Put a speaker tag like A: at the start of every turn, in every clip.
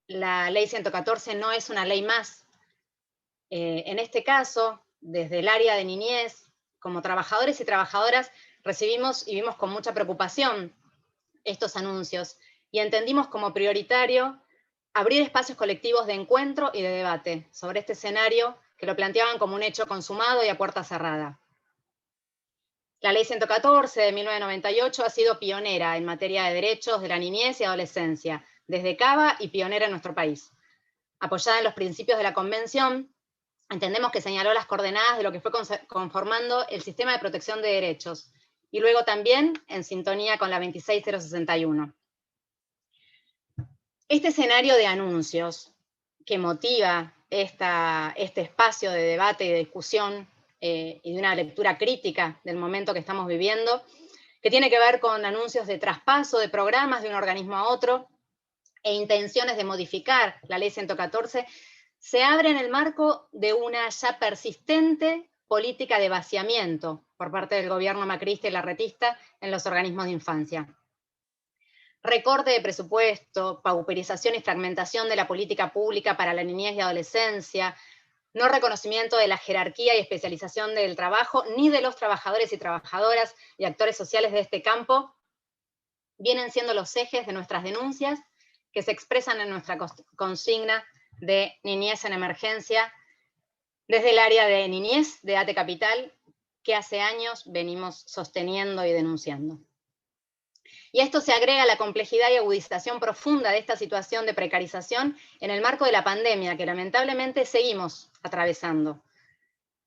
A: la ley 114 no es una ley más. En este caso, desde el área de niñez, como trabajadores y trabajadoras, recibimos y vimos con mucha preocupación estos anuncios y entendimos como prioritario abrir espacios colectivos de encuentro y de debate sobre este escenario que lo planteaban como un hecho consumado y a puerta cerrada. La Ley 114 de 1998 ha sido pionera en materia de derechos de la niñez y adolescencia, desde Cava y pionera en nuestro país. Apoyada en los principios de la Convención, entendemos que señaló las coordenadas de lo que fue conformando el sistema de protección de derechos, y luego también en sintonía con la 26061. Este escenario de anuncios que motiva este espacio de debate y de discusión y de una lectura crítica del momento que estamos viviendo, que tiene que ver con anuncios de traspaso de programas de un organismo a otro e intenciones de modificar la ley 114, se abre en el marco de una ya persistente política de vaciamiento por parte del gobierno macrista y larretista en los organismos de infancia. Recorte de presupuesto, pauperización y fragmentación de la política pública para la niñez y adolescencia, no reconocimiento de la jerarquía y especialización del trabajo, ni de los trabajadores y trabajadoras y actores sociales de este campo, vienen siendo los ejes de nuestras denuncias que se expresan en nuestra consigna de niñez en emergencia desde el área de niñez de ATE Capital, que hace años venimos sosteniendo y denunciando. Y a esto se agrega la complejidad y agudización profunda de esta situación de precarización en el marco de la pandemia que lamentablemente seguimos atravesando.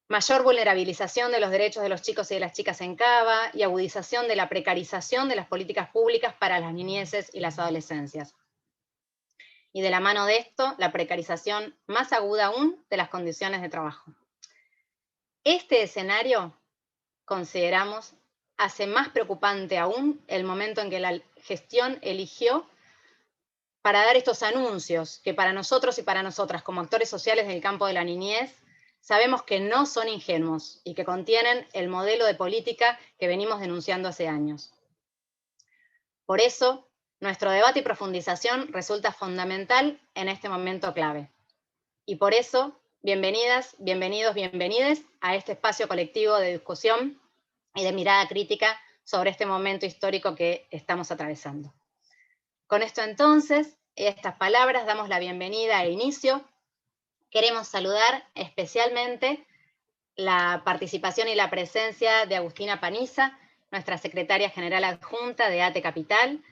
A: Mayor vulnerabilización de los derechos de los chicos y de las chicas en Cava y agudización de la precarización de las políticas públicas para las niñeces y las adolescencias. Y de la mano de esto, la precarización más aguda aún de las condiciones de trabajo. Este escenario, consideramos, hace más preocupante aún el momento en que la gestión eligió para dar estos anuncios que para nosotros y para nosotras como actores sociales del campo de la niñez sabemos que no son ingenuos y que contienen el modelo de política que venimos denunciando hace años. Por eso, nuestro debate y profundización resulta fundamental en este momento clave. Y por eso, bienvenidas, bienvenidos, bienvenides a este espacio colectivo de discusión y de mirada crítica sobre este momento histórico que estamos atravesando. Con esto entonces, estas palabras, damos la bienvenida e inicio. Queremos saludar especialmente la participación y la presencia de Agustina Paniza, nuestra secretaria general adjunta de ATE Capital,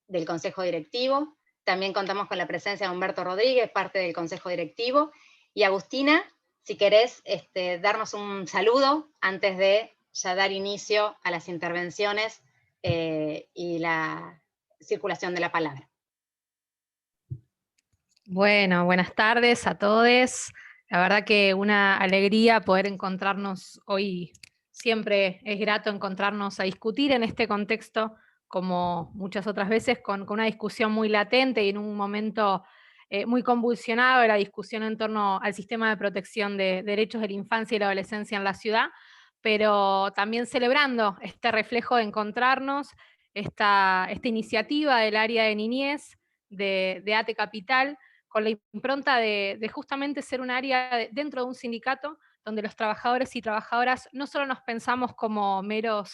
A: del Consejo Directivo. También contamos con la presencia de Humberto Rodríguez, parte del Consejo Directivo. Y Agustina, si querés darnos un saludo antes de ya dar inicio a las intervenciones y la circulación de la palabra.
B: Bueno, buenas tardes a todos. La verdad que una alegría poder encontrarnos hoy. Siempre es grato encontrarnos a discutir en este contexto, como muchas otras veces, con una discusión muy latente y en un momento muy convulsionado de la discusión en torno al sistema de protección de derechos de la infancia y la adolescencia en la ciudad, pero también celebrando este reflejo de encontrarnos, esta iniciativa del área de niñez de ATE Capital, con la impronta de justamente ser un área dentro de un sindicato donde los trabajadores y trabajadoras no solo nos pensamos como meros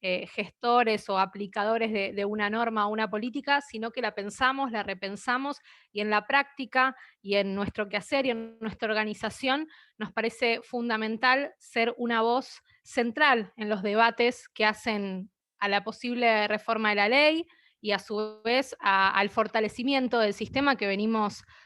B: gestores o aplicadores de una norma o una política, sino que la pensamos, la repensamos y en la práctica y en nuestro quehacer y en nuestra organización nos parece fundamental ser una voz central en los debates que hacen a la posible reforma de la ley y a su vez al fortalecimiento del sistema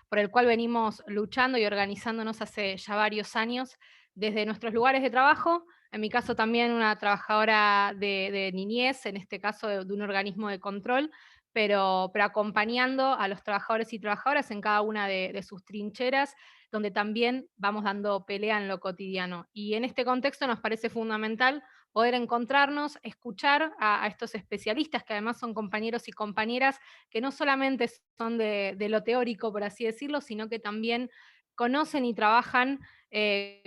B: por el cual venimos luchando y organizándonos hace ya varios años desde nuestros lugares de trabajo. En mi caso también una trabajadora de niñez, en este caso de un organismo de control, pero acompañando a los trabajadores y trabajadoras en cada una de sus trincheras, donde también vamos dando pelea en lo cotidiano. Y en este contexto nos parece fundamental poder encontrarnos, escuchar a estos especialistas, que además son compañeros y compañeras que no solamente son de lo teórico, por así decirlo, sino que también conocen y trabajan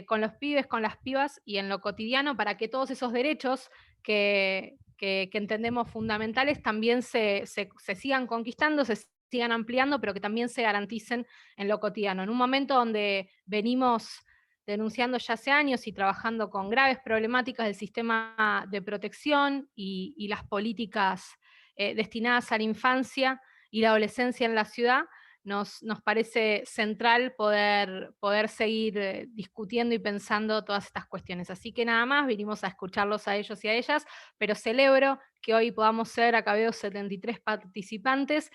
B: con los pibes, con las pibas y en lo cotidiano para que todos esos derechos que entendemos fundamentales también se sigan conquistando, se sigan ampliando, pero que también se garanticen en lo cotidiano. En un momento donde venimos denunciando ya hace años y trabajando con graves problemáticas del sistema de protección y las políticas destinadas a la infancia y la adolescencia en la ciudad, nos parece central poder seguir discutiendo y pensando todas estas cuestiones. Así que nada más, vinimos a escucharlos a ellos y a ellas, pero celebro que hoy podamos ser, acá veo 73 participantes,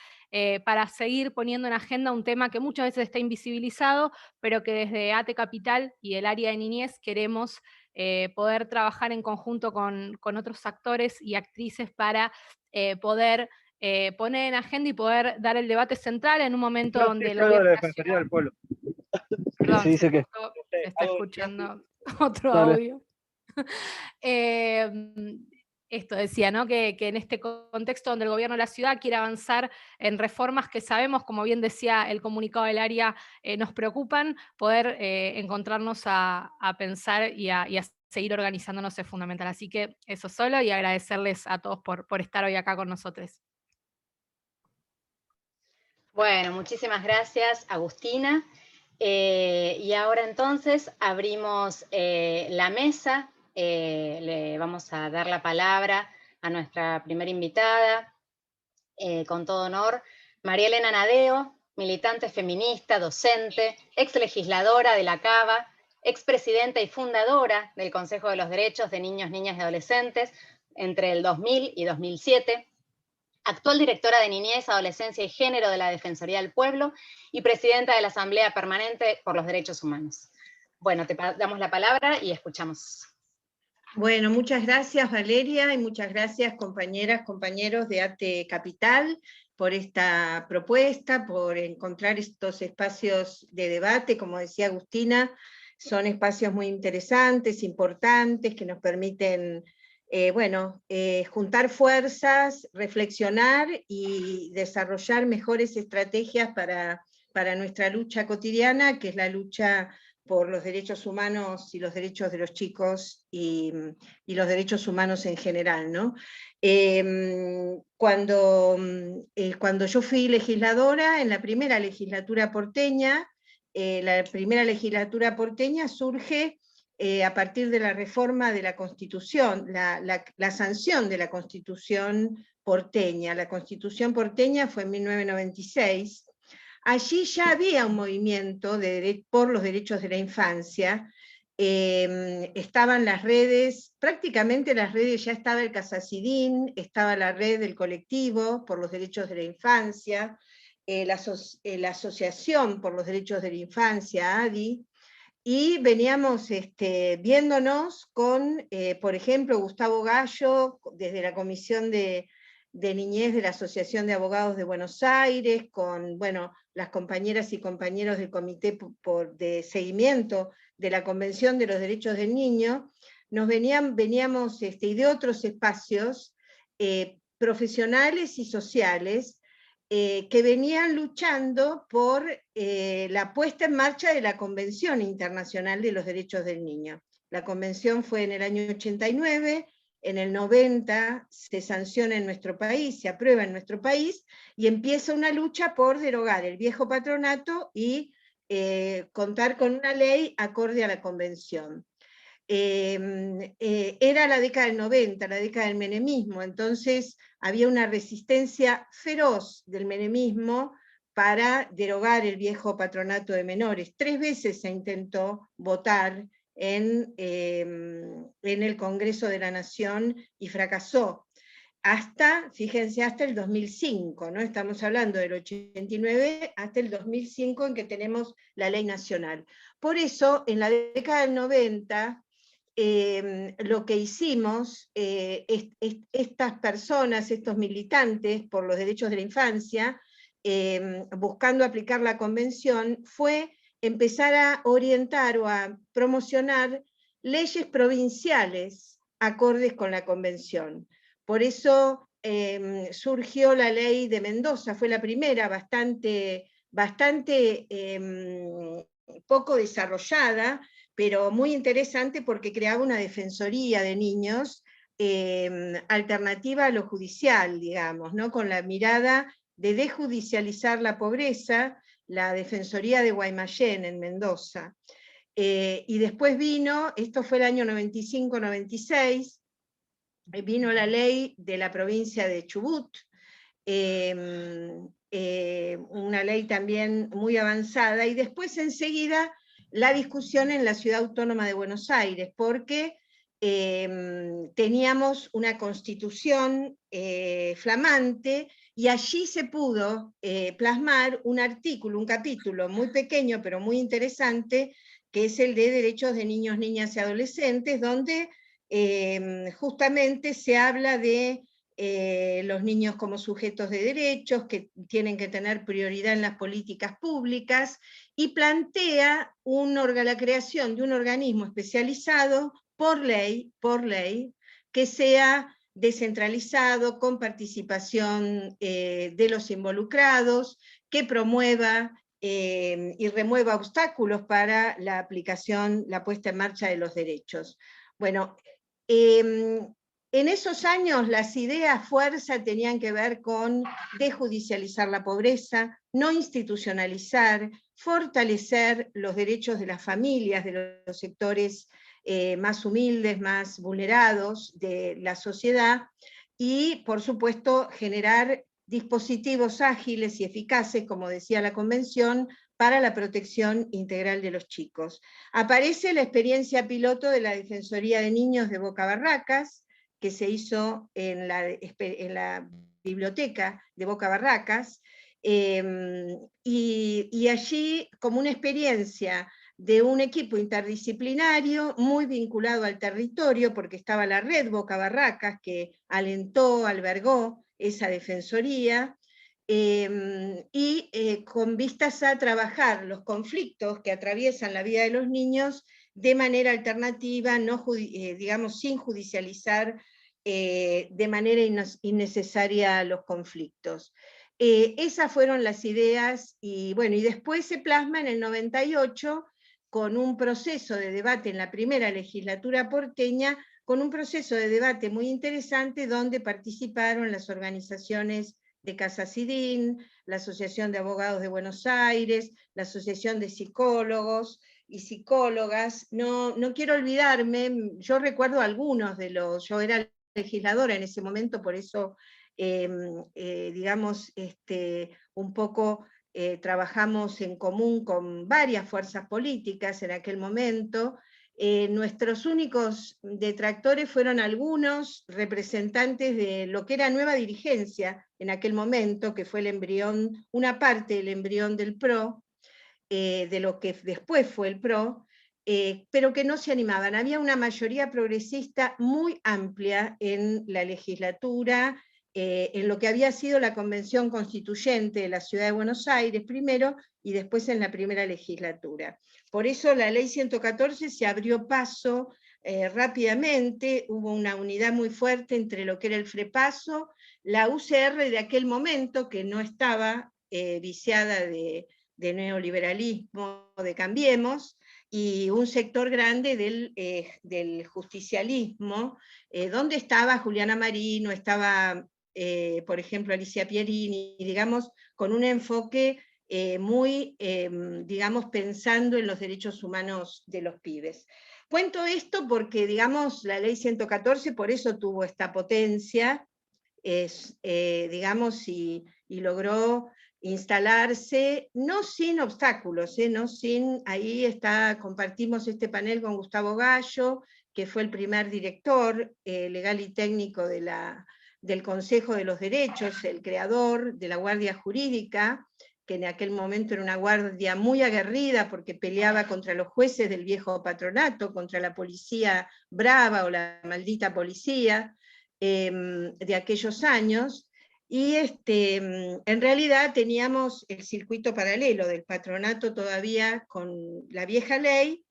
B: para seguir poniendo en agenda un tema que muchas veces está invisibilizado, pero que desde ATE Capital y el área de niñez queremos poder trabajar en conjunto con otros actores y actrices para poder poner en agenda y poder dar el debate central en un momento donde el gobierno
C: de la
B: de la
C: Defensoría del Pueblo. Que se
B: perdón,
C: dice que
B: se está escuchando otro
C: dale.
B: audio. Esto decía, ¿no? Que en este contexto donde el gobierno de la ciudad quiere avanzar en reformas que sabemos, como bien decía el comunicado del área, nos preocupan, poder encontrarnos a pensar y a seguir organizándonos es fundamental. Así que eso solo, y agradecerles a todos por estar hoy acá con nosotros.
A: Bueno, muchísimas gracias, Agustina. Y ahora entonces abrimos la mesa. Le vamos a dar la palabra a nuestra primera invitada, con todo honor, María Elena Nadeo, militante feminista, docente, ex legisladora de la CABA, expresidenta y fundadora del Consejo de los Derechos de Niños, Niñas y Adolescentes entre el 2000 y 2007, actual directora de Niñez, Adolescencia y Género de la Defensoría del Pueblo y presidenta de la Asamblea Permanente por los Derechos Humanos. Bueno, te damos la palabra y escuchamos.
D: Bueno, muchas gracias Valeria y muchas gracias compañeras, compañeros de ATE Capital por esta propuesta, por encontrar estos espacios de debate. Como decía Agustina, son espacios muy interesantes, importantes, que nos permiten juntar fuerzas, reflexionar y desarrollar mejores estrategias para nuestra lucha cotidiana, que es la lucha por los derechos humanos y los derechos de los chicos y los derechos humanos en general, ¿no? Cuando yo fui legisladora, en la primera legislatura porteña, surge a partir de la reforma de la Constitución, la sanción de la Constitución porteña. La Constitución porteña fue en 1996, allí ya había un movimiento por los derechos de la infancia, estaban las redes, prácticamente las redes, ya estaba el Casacidín, estaba la red del colectivo por los derechos de la infancia, la Asociación por los Derechos de la Infancia, ADI, y veníamos viéndonos con, por ejemplo, Gustavo Gallo, desde la Comisión de Niñez de la Asociación de Abogados de Buenos Aires, con las compañeras y compañeros del Comité de Seguimiento de la Convención de los Derechos del Niño, veníamos y de otros espacios profesionales y sociales que venían luchando por la puesta en marcha de la Convención Internacional de los Derechos del Niño. La convención fue en el año 89, en el 90 se sanciona en nuestro país, se aprueba en nuestro país, y empieza una lucha por derogar el viejo patronato y contar con una ley acorde a la convención. Era la década del 90, la década del menemismo, entonces había una resistencia feroz del menemismo para derogar el viejo patronato de menores. 3 veces se intentó votar en el Congreso de la Nación y fracasó. Fíjense, hasta el 2005, ¿no? Estamos hablando del 89 hasta el 2005 en que tenemos la ley nacional. Por eso, en la década del 90, lo que hicimos, estas personas, estos militantes por los derechos de la infancia, buscando aplicar la convención, fue empezar a orientar o a promocionar leyes provinciales acordes con la convención. Por eso surgió la ley de Mendoza, fue la primera, bastante poco desarrollada, pero muy interesante porque creaba una defensoría de niños alternativa a lo judicial, digamos, ¿no? Con la mirada de desjudicializar la pobreza, la Defensoría de Guaymallén en Mendoza. Y después vino, esto fue el año 95-96, vino la ley de la provincia de Chubut, una ley también muy avanzada, y después enseguida la discusión en la Ciudad Autónoma de Buenos Aires, porque teníamos una constitución flamante, y allí se pudo plasmar un artículo, un capítulo muy pequeño pero muy interesante, que es el de derechos de niños, niñas y adolescentes, donde justamente se habla de los niños como sujetos de derechos, que tienen que tener prioridad en las políticas públicas, y plantea la creación de un organismo especializado por ley, que sea descentralizado, con participación de los involucrados, que promueva y remueva obstáculos para la aplicación, la puesta en marcha de los derechos. Bueno, en esos años las ideas fuerza tenían que ver con desjudicializar la pobreza, no institucionalizar, fortalecer los derechos de las familias, de los sectores más humildes, más vulnerados de la sociedad, y por supuesto generar dispositivos ágiles y eficaces, como decía la Convención, para la protección integral de los chicos. Aparece la experiencia piloto de la Defensoría de Niños de Boca Barracas, que se hizo en la biblioteca de Boca Barracas, y allí, como una experiencia de un equipo interdisciplinario muy vinculado al territorio, porque estaba la red Boca Barracas, que alentó, albergó esa defensoría, y con vistas a trabajar los conflictos que atraviesan la vida de los niños de manera alternativa, no, digamos, sin judicializar de manera innecesaria los conflictos. Esas fueron las ideas, y bueno, y después se plasma en el 98 con un proceso de debate en la primera legislatura porteña, con un proceso de debate muy interesante donde participaron las organizaciones de Casa Sidín, la Asociación de Abogados de Buenos Aires, la Asociación de Psicólogos y Psicólogas. No quiero olvidarme, yo recuerdo algunos de los, yo era legisladora en ese momento, por eso, digamos, un poco trabajamos en común con varias fuerzas políticas en aquel momento. Nuestros únicos detractores fueron algunos representantes de lo que era nueva dirigencia en aquel momento, que fue el embrión, una parte del embrión del PRO, de lo que después fue el PRO, pero que no se animaban. Había una mayoría progresista muy amplia en la legislatura, en lo que había sido la Convención Constituyente de la Ciudad de Buenos Aires primero, y después en la primera legislatura. Por eso la ley 114 se abrió paso rápidamente, hubo una unidad muy fuerte entre lo que era el FREPASO, la UCR de aquel momento, que no estaba viciada de neoliberalismo, de Cambiemos, y un sector grande del justicialismo, donde estaba Juliana Marino, estaba, por ejemplo, Alicia Pierini, digamos, con un enfoque muy, digamos, pensando en los derechos humanos de los pibes. Cuento esto porque, digamos, la ley 114 por eso tuvo esta potencia, digamos, y logró instalarse, no sin obstáculos, no sin, ahí compartimos este panel con Gustavo Gallo, que fue el primer director legal y técnico del Consejo de los Derechos, el creador de la Guardia Jurídica, que en aquel momento era una guardia muy aguerrida porque peleaba contra los jueces del viejo patronato, contra la policía brava o la maldita policía de aquellos años. Y en realidad teníamos el circuito paralelo del patronato todavía con la vieja ley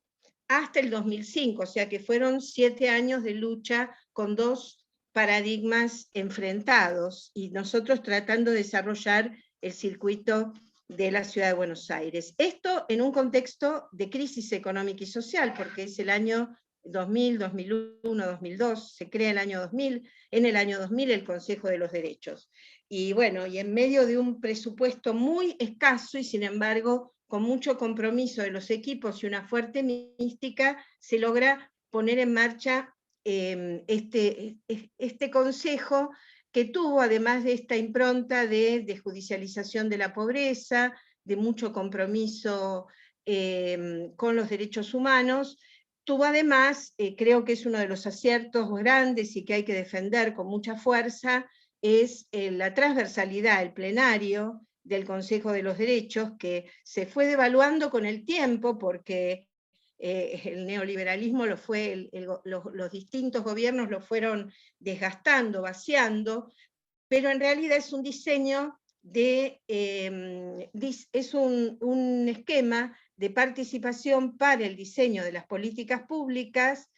D: hasta el 2005, o sea que fueron 7 años de lucha con dos paradigmas enfrentados, y nosotros tratando de desarrollar el circuito de la Ciudad de Buenos Aires. Esto en un contexto de crisis económica y social, porque es el año 2000, 2001, 2002, se crea el año 2000, en el año 2000 el Consejo de los Derechos. y bueno, y en medio de un presupuesto muy escaso y sin embargo con mucho compromiso de los equipos y una fuerte mística, se logra poner en marcha este consejo, que tuvo, además de esta impronta de judicialización de la pobreza, de mucho compromiso con los derechos humanos, tuvo además, creo que es uno de los aciertos grandes y que hay que defender con mucha fuerza, es la transversalidad, el plenario del Consejo de los Derechos, que se fue devaluando con el tiempo, porque el neoliberalismo lo fue, los distintos gobiernos lo fueron desgastando, vaciando, pero en realidad es un diseño es un esquema de participación para el diseño de las políticas públicas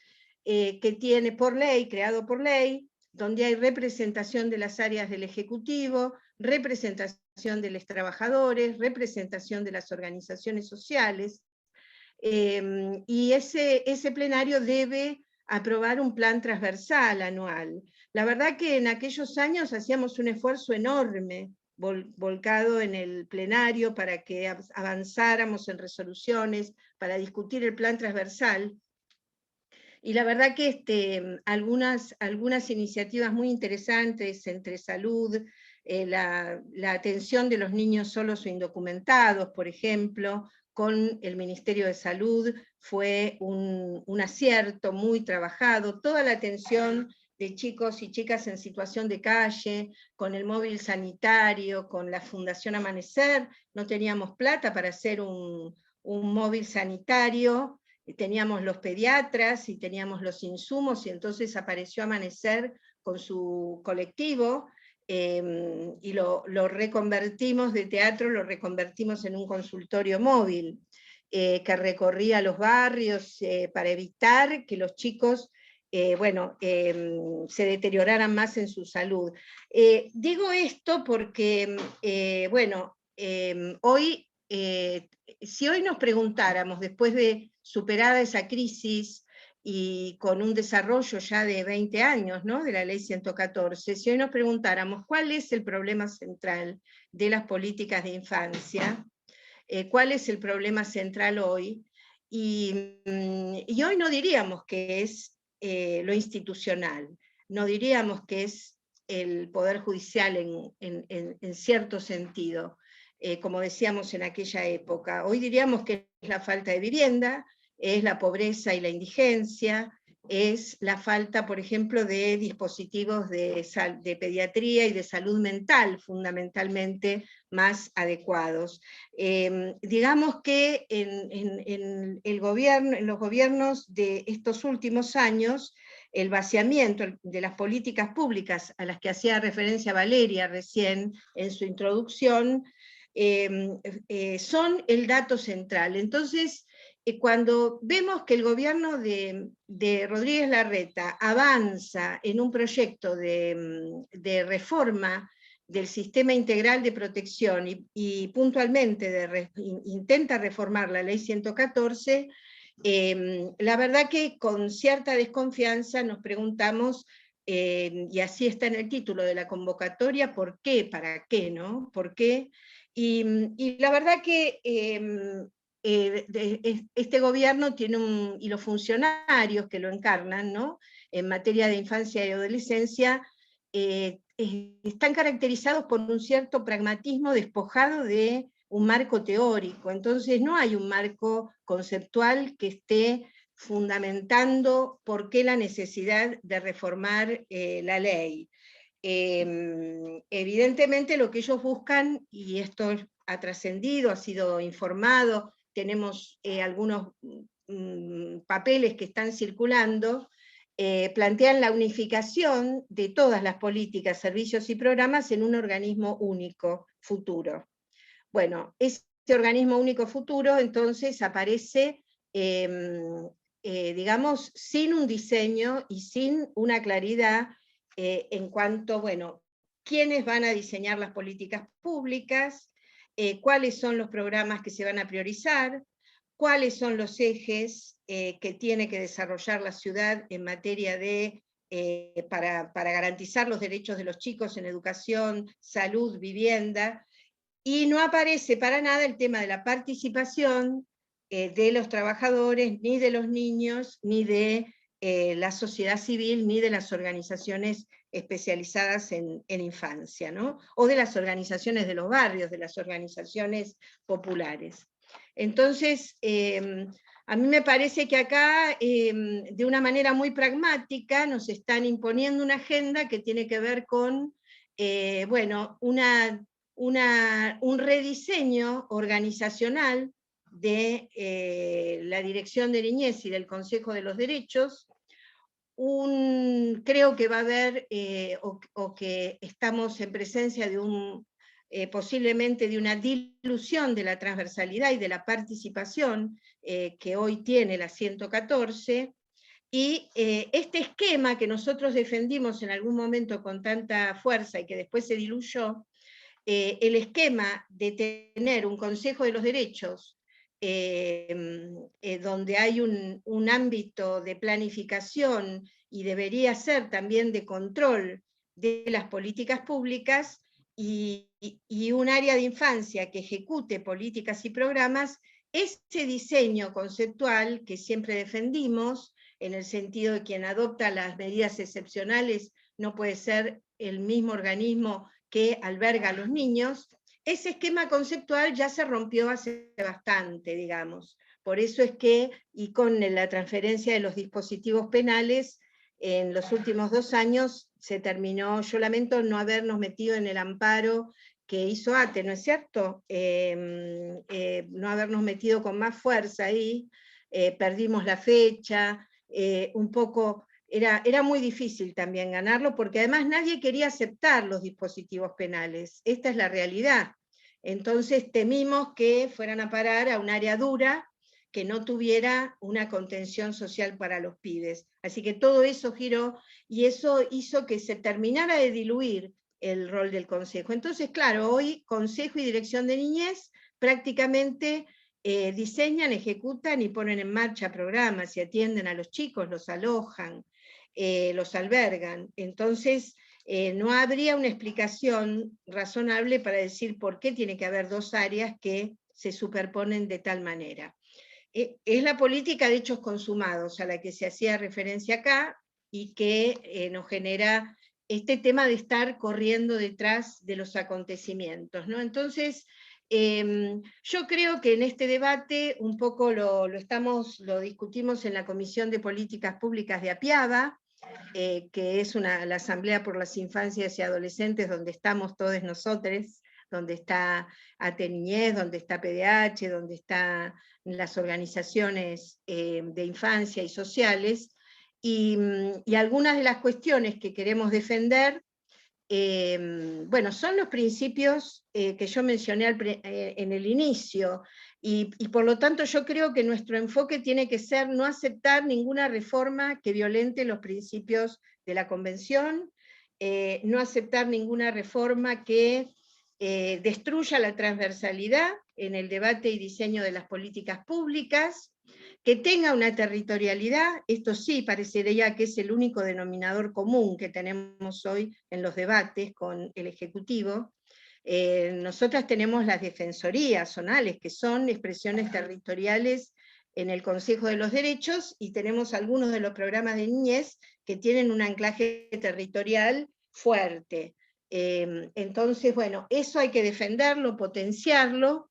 D: que tiene por ley, creado por ley, donde hay representación de las áreas del Ejecutivo, representación de los trabajadores, representación de las organizaciones sociales, y ese plenario debe aprobar un plan transversal anual. La verdad que en aquellos años hacíamos un esfuerzo enorme volcado en el plenario para que avanzáramos en resoluciones, para discutir el plan transversal, y la verdad que algunas iniciativas muy interesantes entre salud, la atención de los niños solos o indocumentados, por ejemplo, con el Ministerio de Salud, fue un acierto muy trabajado, toda la atención de chicos y chicas en situación de calle, con el móvil sanitario, con la Fundación Amanecer, no teníamos plata para hacer un móvil sanitario, teníamos los pediatras y teníamos los insumos, y entonces apareció Amanecer con su colectivo, y lo reconvertimos de teatro, lo reconvertimos en un consultorio móvil, que recorría los barrios para evitar que los chicos se deterioraran más en su salud. Digo esto porque, hoy, si hoy nos preguntáramos, después de superada esa crisis, y con un desarrollo ya de 20 años, ¿no?, de la ley 114, si hoy nos preguntáramos cuál es el problema central de las políticas de infancia, cuál es el problema central hoy, y hoy no diríamos que es lo institucional, no diríamos que es el Poder Judicial en cierto sentido, como decíamos en aquella época. Hoy diríamos que es la falta de vivienda, es la pobreza y la indigencia, es la falta, por ejemplo, de dispositivos de pediatría y de salud mental, fundamentalmente más adecuados. Digamos que en los gobiernos de estos últimos años, el vaciamiento de las políticas públicas a las que hacía referencia Valeria recién en su introducción, son el dato central. Entonces, cuando vemos que el gobierno de Rodríguez Larreta avanza en un proyecto de reforma del sistema integral de protección y puntualmente intenta reformar la ley 114, la verdad que con cierta desconfianza nos preguntamos, y así está en el título de la convocatoria, ¿por qué? ¿Para qué? ¿No? ¿Por qué? Y la verdad que este gobierno tiene y los funcionarios que lo encarnan, ¿no?, en materia de infancia y adolescencia, están caracterizados por un cierto pragmatismo despojado de un marco teórico. Entonces no hay un marco conceptual que esté fundamentando por qué la necesidad de reformar la ley. Evidentemente lo que ellos buscan, y esto ha trascendido, ha sido informado, tenemos algunos papeles que están circulando, plantean la unificación de todas las políticas, servicios y programas en un organismo único futuro. Bueno, ese organismo único futuro entonces aparece, digamos, sin un diseño y sin una claridad en cuanto, bueno, quiénes van a diseñar las políticas públicas, cuáles son los programas que se van a priorizar, cuáles son los ejes que tiene que desarrollar la ciudad en materia de para garantizar los derechos de los chicos en educación, salud, vivienda, y no aparece para nada el tema de la participación de los trabajadores, ni de los niños, ni de la sociedad civil, ni de las organizaciones especializadas en infancia, ¿no? O de las organizaciones de los barrios, de las organizaciones populares. Entonces, a mí me parece que acá, de una manera muy pragmática, nos están imponiendo una agenda que tiene que ver con, bueno, un rediseño organizacional de la Dirección de Niñez y del Consejo de los Derechos. Creo que va a haber, o que estamos en presencia de posiblemente de una dilución de la transversalidad y de la participación que hoy tiene la 114, y este esquema que nosotros defendimos en algún momento con tanta fuerza y que después se diluyó, el esquema de tener un Consejo de los Derechos donde hay un ámbito de planificación y debería ser también de control de las políticas públicas, y un área de infancia que ejecute políticas y programas, ese diseño conceptual que siempre defendimos, en el sentido de quien adopta las medidas excepcionales no puede ser el mismo organismo que alberga a los niños, ese esquema conceptual ya se rompió hace bastante, digamos. Por eso es que, y con la transferencia de los dispositivos penales, en los últimos 2 años se terminó. Yo lamento no habernos metido en el amparo que hizo ATE, ¿no es cierto? No habernos metido con más fuerza ahí, perdimos la fecha, un poco... Era muy difícil también ganarlo, porque además nadie quería aceptar los dispositivos penales. Esta es la realidad. Entonces temimos que fueran a parar a un área dura, que no tuviera una contención social para los pibes. Así que todo eso giró, y eso hizo que se terminara de diluir el rol del Consejo. Entonces, claro, hoy Consejo y Dirección de Niñez prácticamente diseñan, ejecutan y ponen en marcha programas y atienden a los chicos, los alojan, los albergan. Entonces, no habría una explicación razonable para decir por qué tiene que haber 2 áreas que se superponen de tal manera. Es la política de hechos consumados a la que se hacía referencia acá, y que nos genera este tema de estar corriendo detrás de los acontecimientos, ¿no? Entonces, yo creo que en este debate un poco lo discutimos en la Comisión de Políticas Públicas de Apiaba, que es la Asamblea por las Infancias y Adolescentes, donde estamos todos nosotros, donde está ATE Niñez, donde está PDH, donde están las organizaciones de infancia y sociales, y algunas de las cuestiones que queremos defender, bueno, son los principios que yo mencioné en el inicio, y por lo tanto yo creo que nuestro enfoque tiene que ser no aceptar ninguna reforma que violente los principios de la Convención, no aceptar ninguna reforma que destruya la transversalidad en el debate y diseño de las políticas públicas, que tenga una territorialidad. Esto sí parecería que es el único denominador común que tenemos hoy en los debates con el Ejecutivo. Nosotras tenemos las defensorías zonales, que son expresiones territoriales en el Consejo de los Derechos, y tenemos algunos de los programas de niñez que tienen un anclaje territorial fuerte. Entonces, bueno, eso hay que defenderlo, potenciarlo,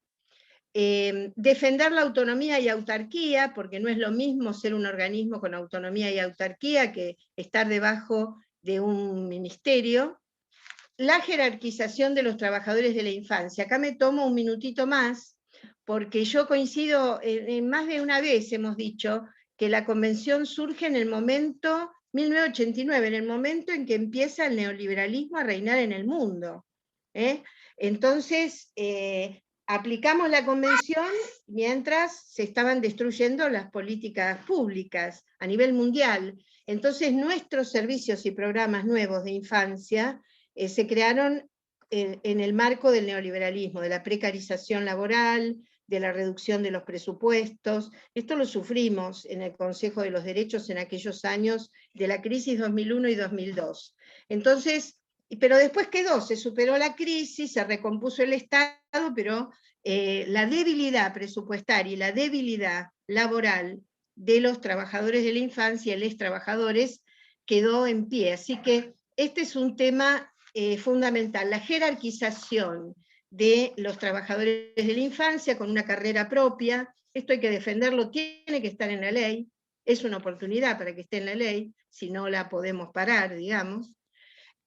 D: defender la autonomía y autarquía, porque no es lo mismo ser un organismo con autonomía y autarquía que estar debajo de un ministerio. La jerarquización de los trabajadores de la infancia. Acá me tomo un minutito más, porque yo coincido, más de una vez hemos dicho que la Convención surge en el momento 1989, en el momento en que empieza el neoliberalismo a reinar en el mundo. Entonces, aplicamos la Convención mientras se estaban destruyendo las políticas públicas a nivel mundial. Entonces, nuestros servicios y programas nuevos de infancia se crearon en el marco del neoliberalismo, de la precarización laboral, de la reducción de los presupuestos. Esto lo sufrimos en el Consejo de los Derechos en aquellos años de la crisis 2001 y 2002. Entonces, pero después quedó, se superó la crisis, se recompuso el Estado, pero la debilidad presupuestaria y la debilidad laboral de los trabajadores de la infancia, los trabajadores, quedó en pie. Así que este es un tema fundamental, la jerarquización de los trabajadores de la infancia con una carrera propia. Esto hay que defenderlo, tiene que estar en la ley, es una oportunidad para que esté en la ley, si no la podemos parar, digamos.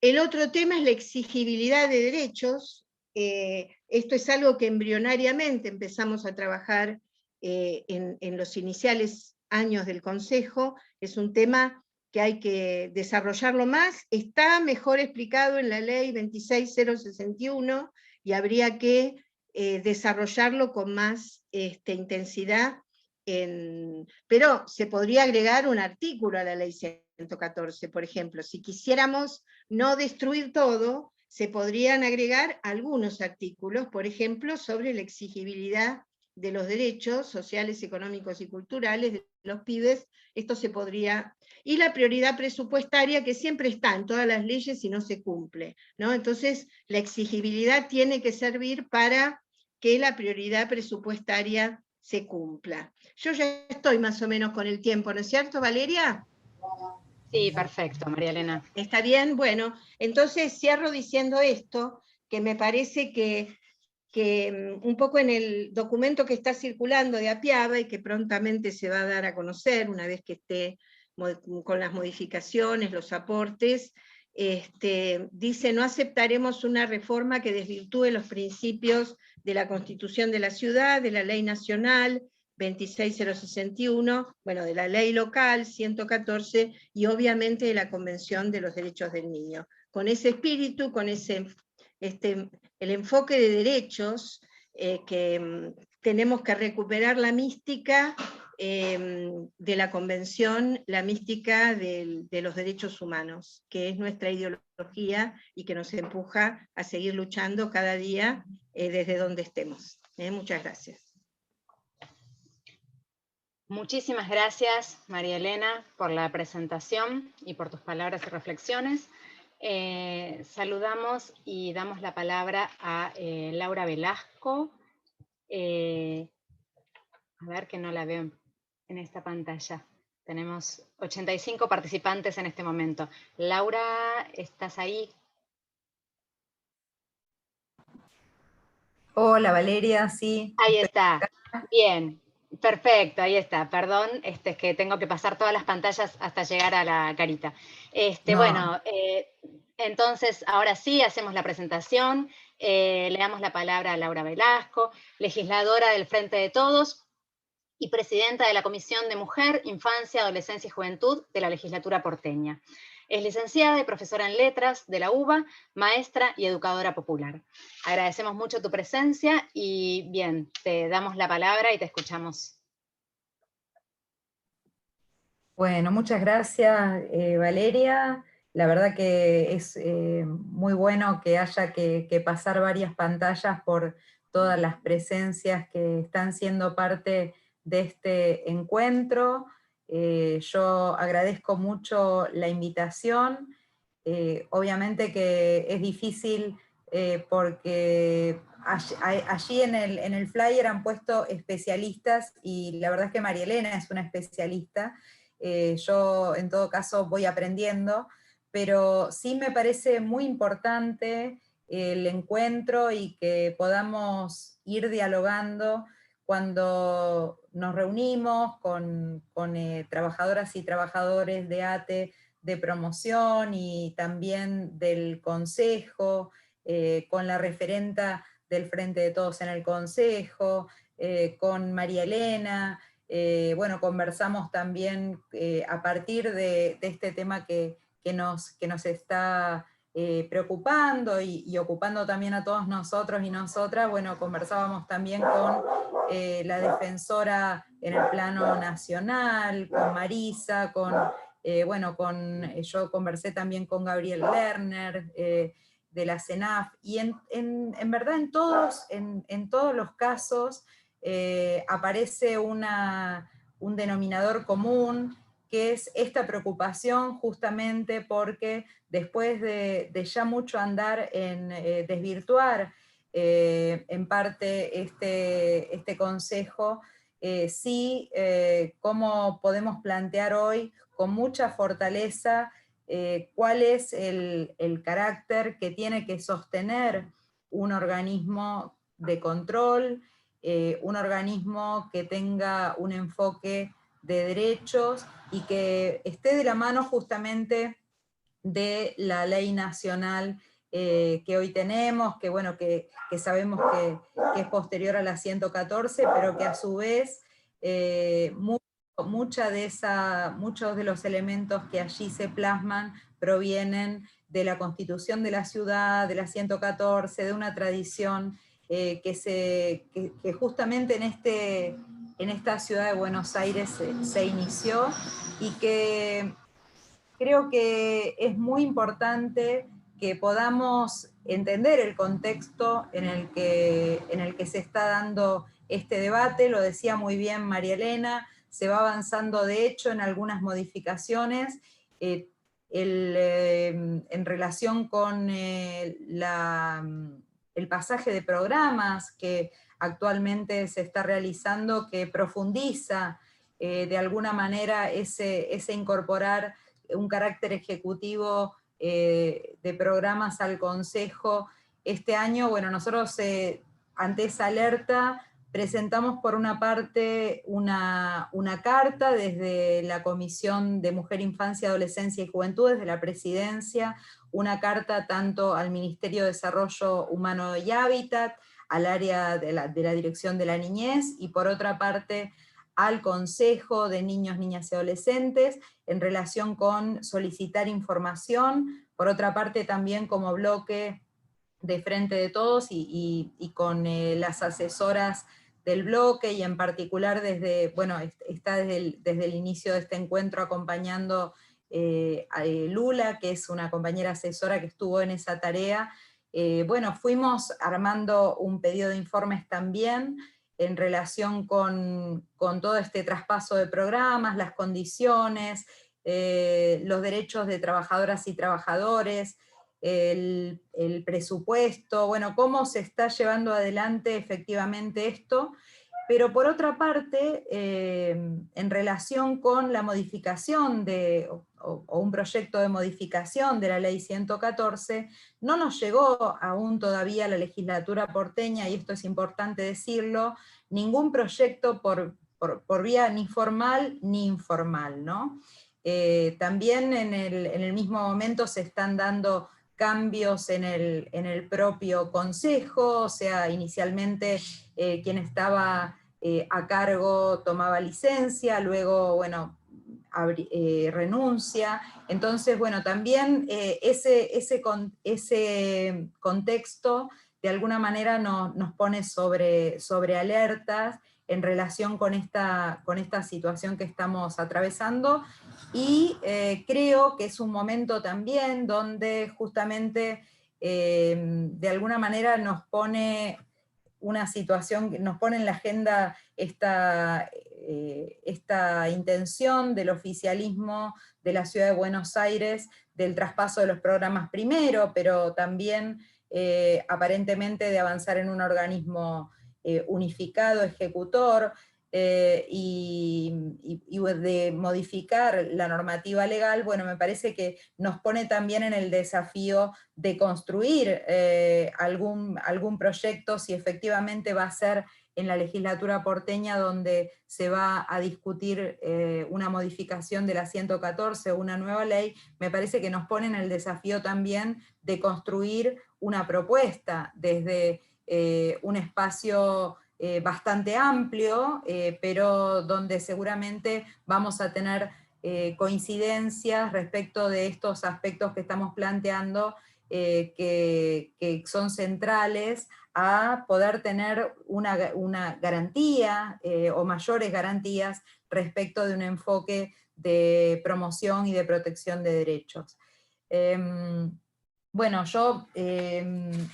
D: El otro tema es la exigibilidad de derechos. Esto es algo que embrionariamente empezamos a trabajar en los iniciales años del Consejo. Es un tema que hay que desarrollarlo más. Está mejor explicado en la ley 26061 y habría que desarrollarlo con más intensidad. Pero se podría agregar un artículo a la ley 114, por ejemplo. Si quisiéramos no destruir todo, se podrían agregar algunos artículos, por ejemplo, sobre la exigibilidad de los derechos sociales, económicos y culturales de los pibes. Esto se podría... Y la prioridad presupuestaria, que siempre está en todas las leyes y no se cumple, ¿no? Entonces, la exigibilidad tiene que servir para que la prioridad presupuestaria se cumpla. Yo ya estoy más o menos con el tiempo, ¿no es cierto, Valeria?
A: Sí, perfecto, María Elena.
D: ¿Está bien? Bueno, entonces cierro diciendo esto, que me parece que un poco en el documento que está circulando de Apiaba y que prontamente se va a dar a conocer una vez que esté con las modificaciones, los aportes, dice: no aceptaremos una reforma que desvirtúe los principios de la Constitución de la Ciudad, de la Ley Nacional 26061, bueno, de la ley local 114 y obviamente de la Convención de los Derechos del Niño. Con ese espíritu, con ese, el enfoque de derechos, que tenemos que recuperar la mística de la Convención, la mística de los derechos humanos, que es nuestra ideología y que nos empuja a seguir luchando cada día desde donde estemos. Muchas gracias.
A: Muchísimas gracias, María Elena, por la presentación y por tus palabras y reflexiones. Saludamos y damos la palabra a Laura Velasco. A ver, que no la veo en esta pantalla. Tenemos 85 participantes en este momento. Laura, ¿estás ahí?
C: Hola Valeria, sí.
A: Ahí está. Bien. Perfecto, ahí está. Perdón, es que tengo que pasar todas las pantallas hasta llegar a la carita.
C: No.
A: Bueno, entonces ahora sí hacemos la presentación. Le damos la palabra a Laura Velasco, legisladora del Frente de Todos y presidenta de la Comisión de Mujer, Infancia, Adolescencia y Juventud de la Legislatura porteña. Es licenciada y profesora en Letras de la UBA, maestra y educadora popular. Agradecemos mucho tu presencia y bien, te damos la palabra y te escuchamos.
C: Bueno, muchas gracias Valeria. La verdad que es muy bueno que haya que pasar varias pantallas por todas las presencias que están siendo parte de este encuentro. Yo agradezco mucho la invitación. Obviamente que es difícil porque allí en el flyer han puesto especialistas y la verdad es que María Elena es una especialista. Yo en todo caso voy aprendiendo, pero sí me parece muy importante el encuentro y que podamos ir dialogando cuando nos reunimos con trabajadoras y trabajadores de ATE, de promoción y también del Consejo, con la referenta del Frente de Todos en el Consejo, con María Elena. Bueno, conversamos también a partir de este tema que nos está preocupando y ocupando también a todos nosotros y nosotras. Bueno, conversábamos también con la defensora en el plano nacional, con Marisa, bueno, yo conversé también con Gabriel Lerner, de la CENAF, y en verdad en todos los casos aparece un denominador común, que es esta preocupación justamente porque después de ya mucho andar en desvirtuar en parte este consejo, sí, cómo podemos plantear hoy con mucha fortaleza cuál es el carácter que tiene que sostener un organismo de control, un organismo que tenga un enfoque de derechos y que esté de la mano justamente de la ley nacional que hoy tenemos, que bueno, que sabemos que es posterior a la 114, pero que a su vez muchos de los elementos que allí se plasman provienen de la Constitución de la ciudad, de la 114, de una tradición que justamente en esta ciudad de Buenos Aires se inició, y que creo que es muy importante que podamos entender el contexto en el que se está dando este debate. Lo decía muy bien María Elena, se va avanzando de hecho en algunas modificaciones en relación con el pasaje de programas que actualmente se está realizando, que profundiza de alguna manera ese incorporar un carácter ejecutivo de programas al Consejo. Este año, bueno, nosotros ante esa alerta presentamos por una parte una carta desde la Comisión de Mujer, Infancia, Adolescencia y Juventud, desde la Presidencia, una carta tanto al Ministerio de Desarrollo Humano y Hábitat, al área de la Dirección de la Niñez, y por otra parte al Consejo de Niños, Niñas y Adolescentes, en relación con solicitar información, por otra parte también como bloque de Frente de Todos y con las asesoras del bloque, y en particular está desde el inicio de este encuentro acompañando a Lula, que es una compañera asesora que estuvo en esa tarea. Fuimos armando un pedido de informes también, en relación con todo este traspaso de programas, las condiciones, los derechos de trabajadoras y trabajadores, el presupuesto, bueno, cómo se está llevando adelante efectivamente esto. Pero por otra parte, en relación con la modificación o un proyecto de modificación de la ley 114, no nos llegó aún todavía a la legislatura porteña, y esto es importante decirlo, ningún proyecto por vía ni formal ni informal, ¿no? También en el mismo momento se están dando cambios en el propio consejo, o sea, inicialmente quien estaba a cargo tomaba licencia, luego, bueno, renuncia. Entonces, bueno, también ese contexto de alguna manera nos pone sobre alertas en relación con esta situación que estamos atravesando, y creo que es un momento también donde justamente de alguna manera nos pone una situación, nos pone en la agenda esta intención del oficialismo de la Ciudad de Buenos Aires, del traspaso de los programas primero, pero también aparentemente de avanzar en un organismo unificado, ejecutor, y de modificar la normativa legal. Bueno, me parece que nos pone también en el desafío de construir algún proyecto, si efectivamente va a ser en la legislatura porteña donde se va a discutir una modificación de la 114 o una nueva ley. Me parece que nos pone en el desafío también de construir una propuesta desde un espacio bastante amplio, pero donde seguramente vamos a tener coincidencias respecto de estos aspectos que estamos planteando, que son centrales a poder tener una garantía o mayores garantías respecto de un enfoque de promoción y de protección de derechos. Bueno, yo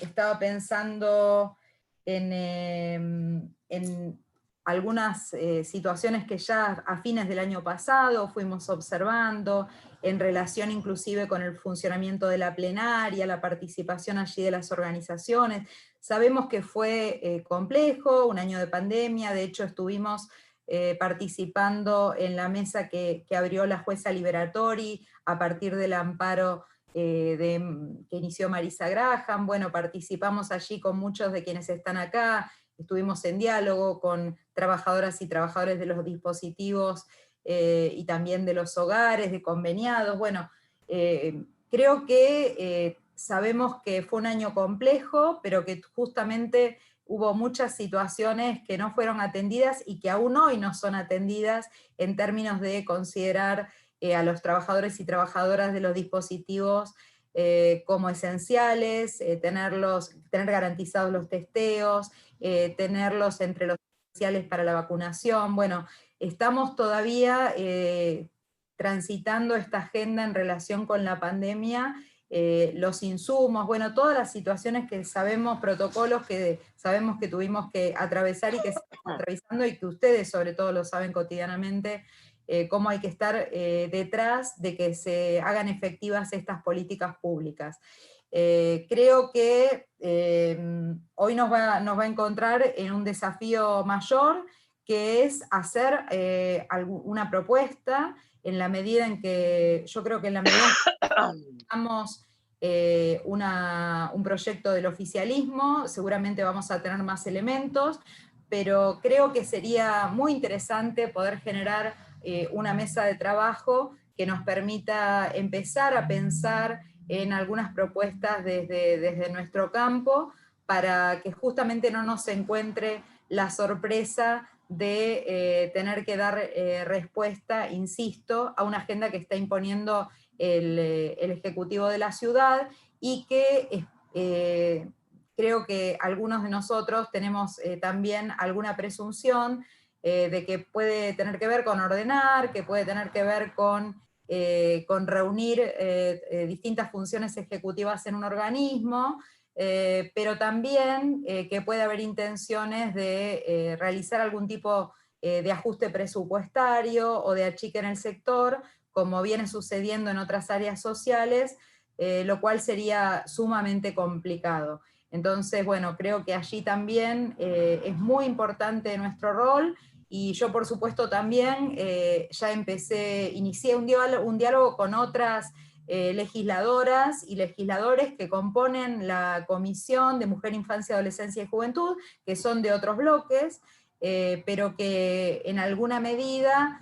C: estaba pensando en algunas situaciones que ya a fines del año pasado fuimos observando, en relación inclusive con el funcionamiento de la plenaria, la participación allí de las organizaciones. Sabemos que fue complejo, un año de pandemia, de hecho estuvimos participando en la mesa que abrió la jueza Liberatori a partir del amparo que inició Marisa Graham. Bueno, participamos allí con muchos de quienes están acá, estuvimos en diálogo con trabajadoras y trabajadores de los dispositivos y también de los hogares, de conveniados. Bueno, creo que sabemos que fue un año complejo, pero que justamente hubo muchas situaciones que no fueron atendidas y que aún hoy no son atendidas en términos de considerar a los trabajadores y trabajadoras de los dispositivos como esenciales, tener garantizados los testeos, tenerlos entre los esenciales para la vacunación. Bueno, estamos todavía transitando esta agenda en relación con la pandemia, los insumos, bueno, todas las situaciones que sabemos, protocolos que sabemos que tuvimos que atravesar y que estamos atravesando y que ustedes sobre todo lo saben cotidianamente, cómo hay que estar detrás de que se hagan efectivas estas políticas públicas. Creo que hoy nos va a encontrar en un desafío mayor, que es hacer una propuesta en la medida en que, yo creo que en la medida en que tengamos un proyecto del oficialismo, seguramente vamos a tener más elementos, pero creo que sería muy interesante poder generar una mesa de trabajo que nos permita empezar a pensar en algunas propuestas desde nuestro campo, para que justamente no nos encuentre la sorpresa de tener que dar respuesta, insisto, a una agenda que está imponiendo el Ejecutivo de la ciudad, y que creo que algunos de nosotros tenemos también alguna presunción de que puede tener que ver con ordenar, que puede tener que ver con reunir distintas funciones ejecutivas en un organismo, pero también que puede haber intenciones de realizar algún tipo de ajuste presupuestario o de achique en el sector, como viene sucediendo en otras áreas sociales, lo cual sería sumamente complicado. Entonces, bueno, creo que allí también es muy importante nuestro rol, y yo por supuesto también ya inicié un diálogo con otras legisladoras y legisladores que componen la Comisión de Mujer, Infancia, Adolescencia y Juventud, que son de otros bloques, pero que en alguna medida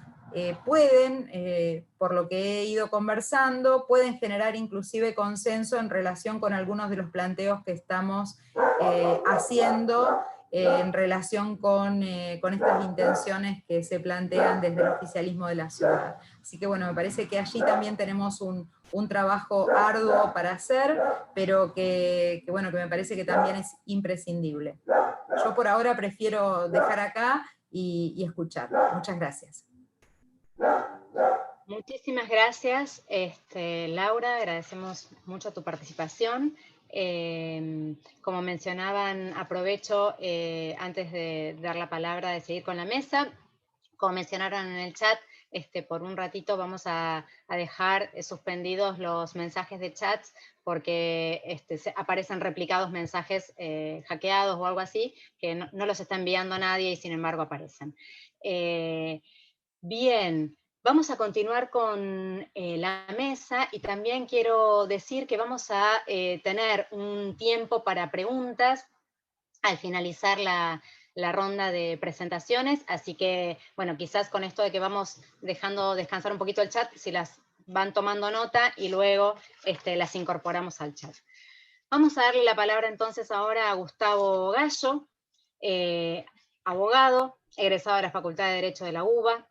C: pueden, por lo que he ido conversando, pueden generar inclusive consenso en relación con algunos de los planteos que estamos haciendo en relación con estas intenciones que se plantean desde el oficialismo de la ciudad. Así que bueno, me parece que allí también tenemos un trabajo arduo para hacer, pero que me parece que también es imprescindible. Yo por ahora prefiero dejar acá y escuchar. Muchas gracias.
A: Muchísimas gracias, Laura, agradecemos mucho tu participación. Como mencionaban, aprovecho antes de dar la palabra de seguir con la mesa, como mencionaron en el chat, por un ratito vamos a dejar suspendidos los mensajes de chats, porque aparecen replicados mensajes hackeados o algo así, que no los está enviando nadie y sin embargo aparecen. Bien. Vamos a continuar con la mesa, y también quiero decir que vamos a tener un tiempo para preguntas al finalizar la ronda de presentaciones, así que, bueno, quizás con esto de que vamos dejando descansar un poquito el chat, si las van tomando nota y luego las incorporamos al chat. Vamos a darle la palabra entonces ahora a Gustavo Gallo, abogado, egresado de la Facultad de Derecho de la UBA,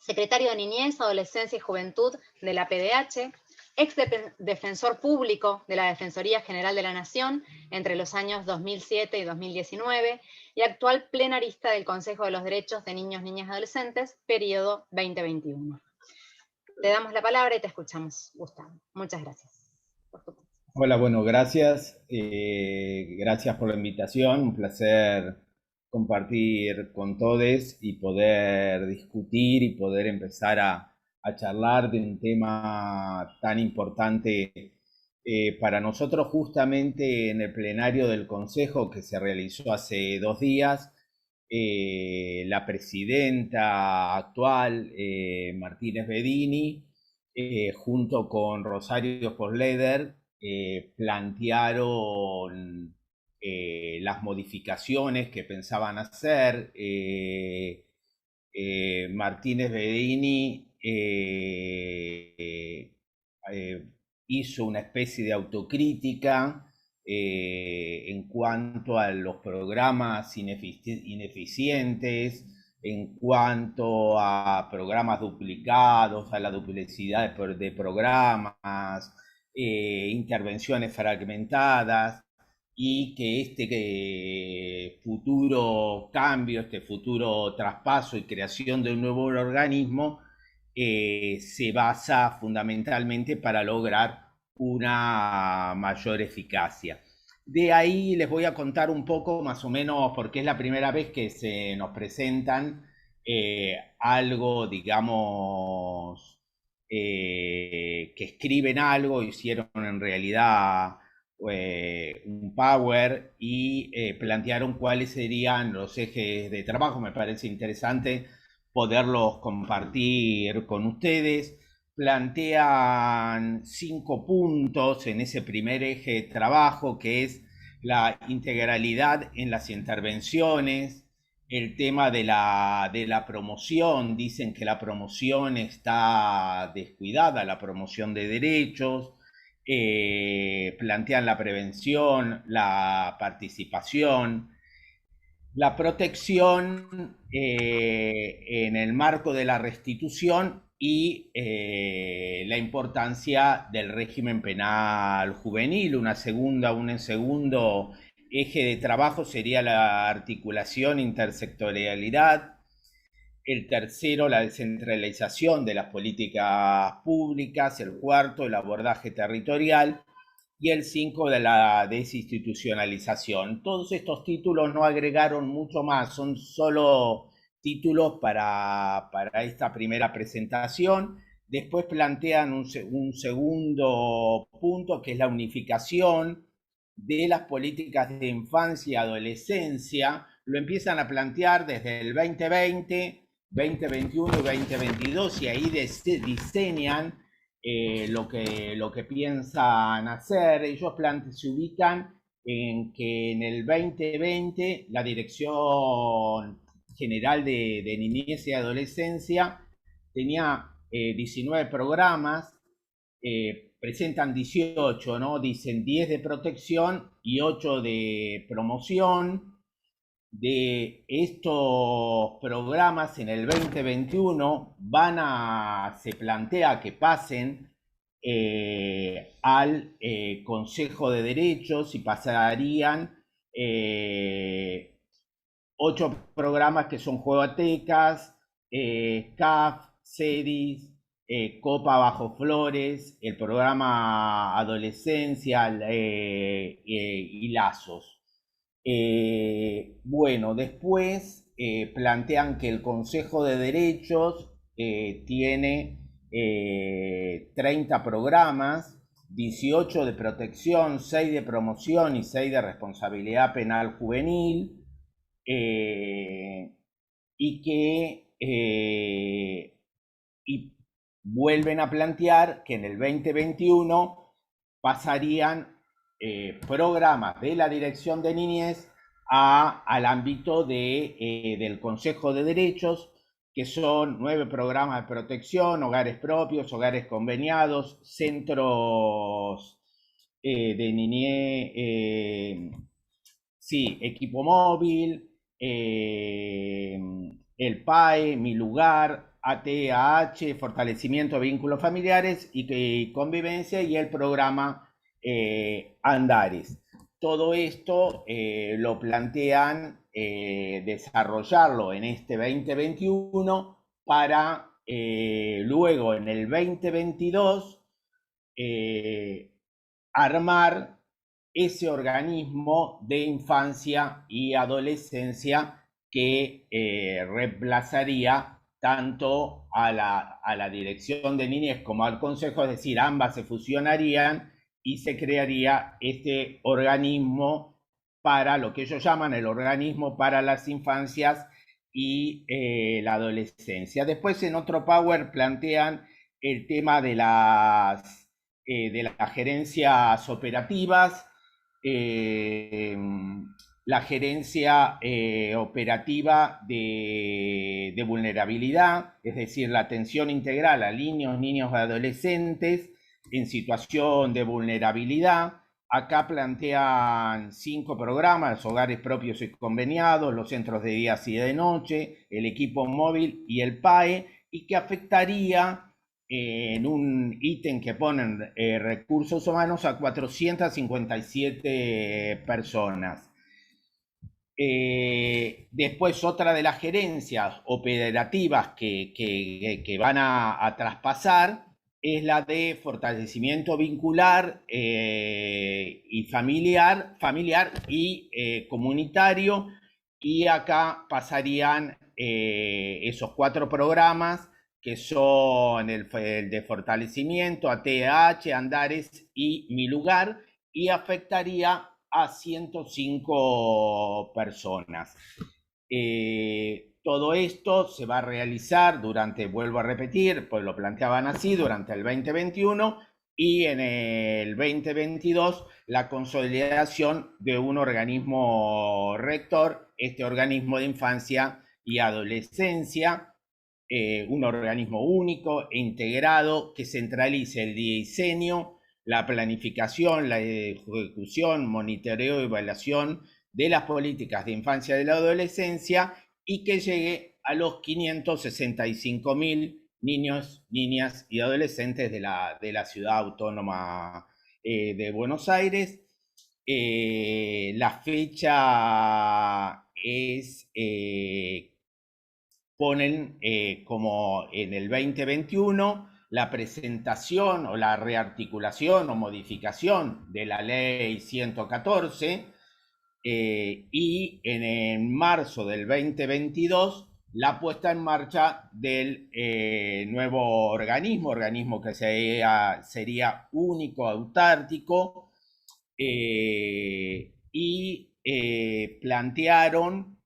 A: secretario de Niñez, Adolescencia y Juventud de la PDH, ex defensor público de la Defensoría General de la Nación entre los años 2007 y 2019, y actual plenarista del Consejo de los Derechos de Niños, Niñas y Adolescentes, periodo 2021. Te damos la palabra y te escuchamos, Gustavo. Muchas gracias.
E: Hola, bueno, gracias. Gracias por la invitación, un placer compartir con todos y poder discutir y poder empezar a charlar de un tema tan importante para nosotros. Justamente en el plenario del Consejo que se realizó hace 2 días, la presidenta actual, Martínez Bedini, junto con Rosario Postleder, plantearon las modificaciones que pensaban hacer. Martínez Bedini hizo una especie de autocrítica en cuanto a los programas ineficientes, en cuanto a programas duplicados, a la duplicidad de programas, intervenciones fragmentadas, y que este futuro cambio, este futuro traspaso y creación de un nuevo organismo se basa fundamentalmente para lograr una mayor eficacia. De ahí les voy a contar un poco más o menos, porque es la primera vez que se nos presentan algo, digamos, que escriben algo, hicieron en realidad un Power y plantearon cuáles serían los ejes de trabajo. Me parece interesante poderlos compartir con ustedes. Plantean 5 puntos en ese primer eje de trabajo, que es la integralidad en las intervenciones, el tema de la promoción. Dicen que la promoción está descuidada, la promoción de derechos. Plantean la prevención, la participación, la protección en el marco de la restitución y la importancia del régimen penal juvenil. Un segundo eje de trabajo sería la articulación, intersectorialidad. El tercero, la descentralización de las políticas públicas. El cuarto, el abordaje territorial. Y el 5, de la desinstitucionalización. Todos estos títulos no agregaron mucho más, son solo títulos para esta primera presentación. Después plantean un segundo punto, que es la unificación de las políticas de infancia y adolescencia. Lo empiezan a plantear desde el 2020, 2021 y 2022, y ahí diseñan lo que piensan hacer. Ellos se ubican en que en el 2020 la Dirección General de Niñez y Adolescencia tenía 19 programas, presentan 18, ¿no? Dicen 10 de protección y 8 de promoción. De estos programas en el 2021 se plantea que pasen al Consejo de Derechos, y pasarían 8 programas que son Juegotecas, CAF, CEDIS, Copa Bajo Flores, el programa Adolescencia y Lazos. Bueno, después plantean que el Consejo de Derechos tiene 30 programas, 18 de protección, 6 de promoción y 6 de responsabilidad penal juvenil, y que y vuelven a plantear que en el 2021 pasarían programas de la Dirección de Niñez al ámbito del Consejo de Derechos, que son 9 programas de protección, hogares propios, hogares conveniados, centros de niñez, equipo móvil, el PAE, Mi Lugar, ATAH, fortalecimiento de vínculos familiares y convivencia, y el programa Andares. Todo esto lo plantean desarrollarlo en este 2021 para luego en el 2022 armar ese organismo de infancia y adolescencia que reemplazaría tanto a la Dirección de Niñez como al Consejo, es decir, ambas se fusionarían y se crearía este organismo para lo que ellos llaman el organismo para las infancias y la adolescencia. Después en otro Power plantean el tema de las gerencias operativas, la gerencia operativa de vulnerabilidad, es decir, la atención integral a niños y adolescentes en situación de vulnerabilidad. Acá plantean 5 programas: los hogares propios y conveniados, los centros de día y de noche, el equipo móvil y el PAE, y que afectaría en un ítem que ponen recursos humanos a 457 personas. Después otra de las gerencias operativas que van a traspasar es la de fortalecimiento vincular y familiar y comunitario, y acá pasarían esos 4 programas que son el de fortalecimiento, ATH, Andares y Mi Lugar, y afectaría a 105 personas. Todo esto se va a realizar durante, vuelvo a repetir, pues lo planteaban así, durante el 2021, y en el 2022 la consolidación de un organismo rector, este organismo de infancia y adolescencia, un organismo único e integrado que centralice el diseño, la planificación, la ejecución, monitoreo y evaluación de las políticas de infancia y de la adolescencia, y que llegue a los 565.000 niños, niñas y adolescentes de la ciudad autónoma de Buenos Aires. La fecha es ponen como en el 2021 la presentación o la rearticulación o modificación de la ley 114, y en marzo del 2022 la puesta en marcha del nuevo organismo que sería único, autárquico, y plantearon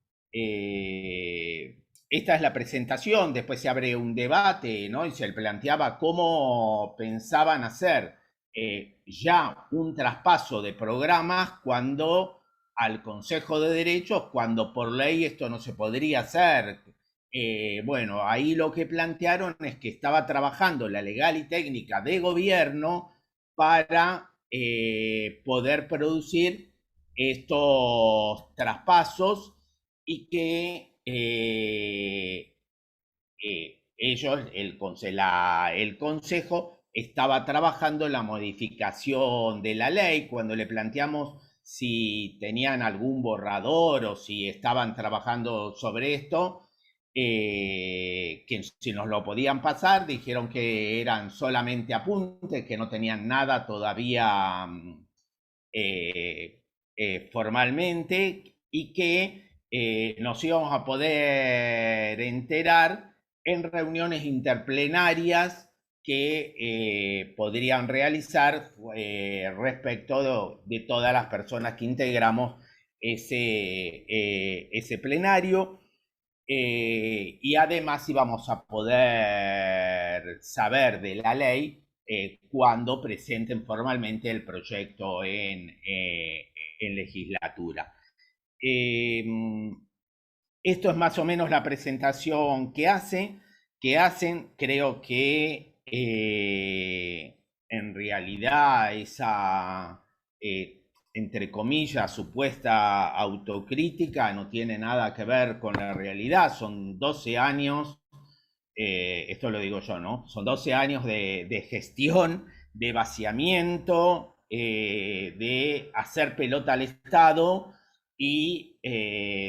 E: esta es la presentación. Después se abre un debate, ¿no? Y se le planteaba cómo pensaban hacer ya un traspaso de programas cuando al Consejo de Derechos, cuando por ley esto no se podría hacer. Bueno, ahí lo que plantearon es que estaba trabajando la legal y técnica de gobierno para poder producir estos traspasos, y que ellos, el Consejo, estaba trabajando en la modificación de la ley. Cuando le planteamos si tenían algún borrador o si estaban trabajando sobre esto, que si nos lo podían pasar, dijeron que eran solamente apuntes, que no tenían nada todavía formalmente, y que nos íbamos a poder enterar en reuniones interplenarias que podrían realizar respecto de todas las personas que integramos ese plenario. Y además íbamos a poder saber de la ley cuando presenten formalmente el proyecto en legislatura. Esto es más o menos la presentación que hacen. Creo que en realidad esa, entre comillas, supuesta autocrítica no tiene nada que ver con la realidad. Son 12 años, esto lo digo yo, ¿no? Son 12 años de gestión, de vaciamiento, de hacer pelota al Estado, y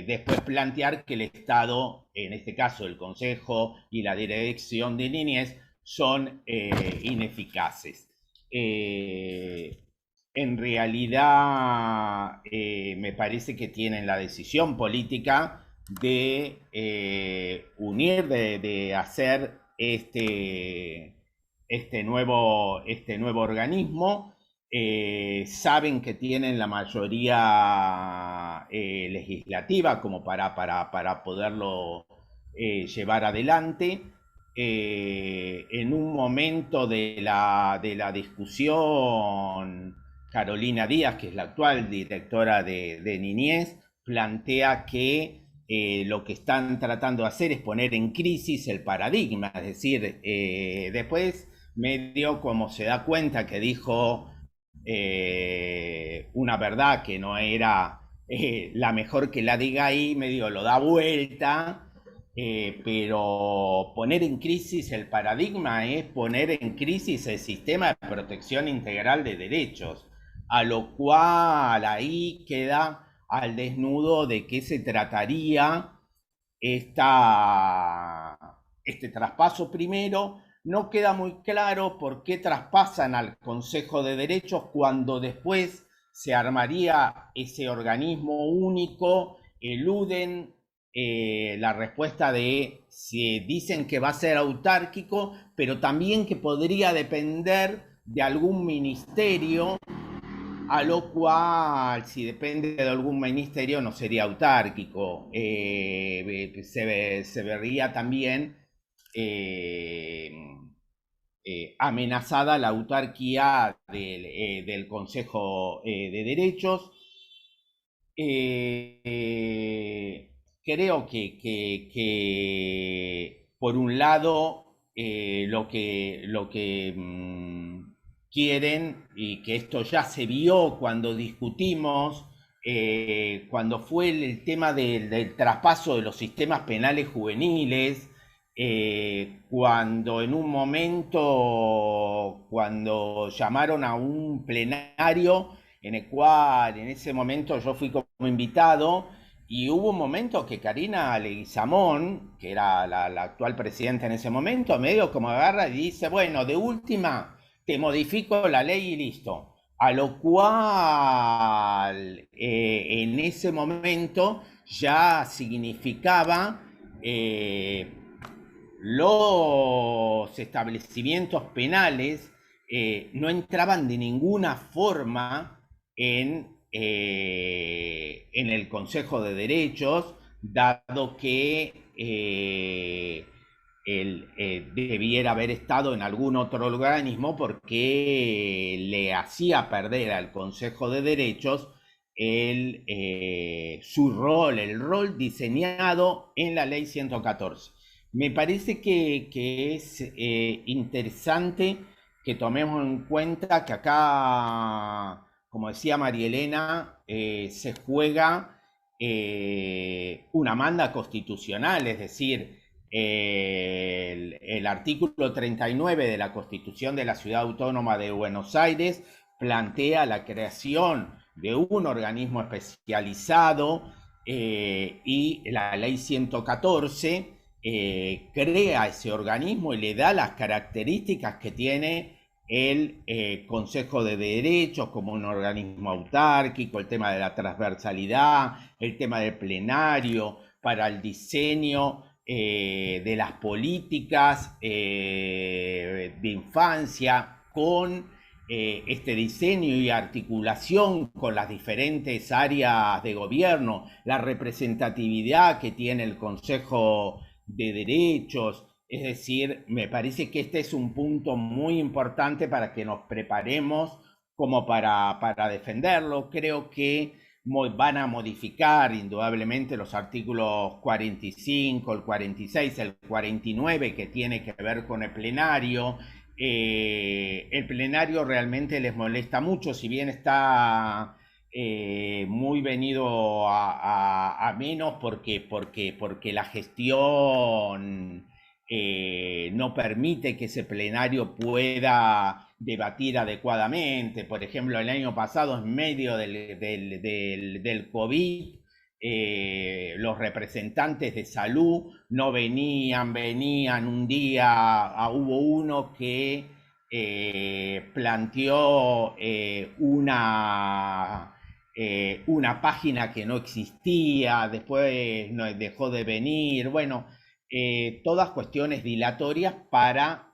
E: después plantear que el Estado, en este caso el Consejo y la Dirección de Niñez, son ineficaces. en realidad me parece que tienen la decisión política de unir, de hacer este nuevo organismo. Saben que tienen la mayoría legislativa como para poderlo llevar adelante. En un momento de la discusión, Carolina Díaz, que es la actual directora de Niñez, plantea que lo que están tratando de hacer es poner en crisis el paradigma, es decir, después medio como se da cuenta que dijo una verdad que no era la mejor que la diga ahí, medio lo da vuelta. Pero poner en crisis el paradigma es poner en crisis el sistema de protección integral de derechos, a lo cual ahí queda al desnudo de qué se trataría este traspaso. Primero, no queda muy claro por qué traspasan al Consejo de Derechos cuando después se armaría ese organismo único. Eluden la respuesta de si dicen que va a ser autárquico, pero también que podría depender de algún ministerio, a lo cual, si depende de algún ministerio, no sería autárquico. Se vería también amenazada la autarquía del Consejo de Derechos. Creo que por un lado lo que quieren, y que esto ya se vio cuando discutimos, cuando fue el tema del traspaso de los sistemas penales juveniles, cuando en un momento, cuando llamaron a un plenario en el cual en ese momento yo fui como invitado, y hubo un momento que Karina Leguizamón, que era la actual presidenta en ese momento, medio como agarra y dice, bueno, de última te modifico la ley y listo. A lo cual en ese momento ya significaba los establecimientos penales no entraban de ninguna forma en el Consejo de Derechos, dado que él debiera haber estado en algún otro organismo, porque le hacía perder al Consejo de Derechos su rol, el rol diseñado en la Ley 114. Me parece que es interesante que tomemos en cuenta que acá, como decía María Elena, se juega una manda constitucional, es decir, el artículo 39 de la Constitución de la Ciudad Autónoma de Buenos Aires plantea la creación de un organismo especializado, y la Ley 114 crea ese organismo y le da las características que tiene el Consejo de Derechos como un organismo autárquico, el tema de la transversalidad, el tema del plenario, para el diseño de las políticas de infancia, con este diseño y articulación con las diferentes áreas de gobierno, la representatividad que tiene el Consejo de Derechos. Es decir, me parece que este es un punto muy importante para que nos preparemos como para defenderlo. Creo que van a modificar indudablemente los artículos 45, el 46, el 49, que tiene que ver con el plenario. El plenario realmente les molesta mucho, si bien está muy venido a menos, porque la gestión no permite que ese plenario pueda debatir adecuadamente. Por ejemplo, el año pasado, en medio del COVID, los representantes de salud no venían un día, hubo uno que planteó una página que no existía, después dejó de venir, bueno, todas cuestiones dilatorias para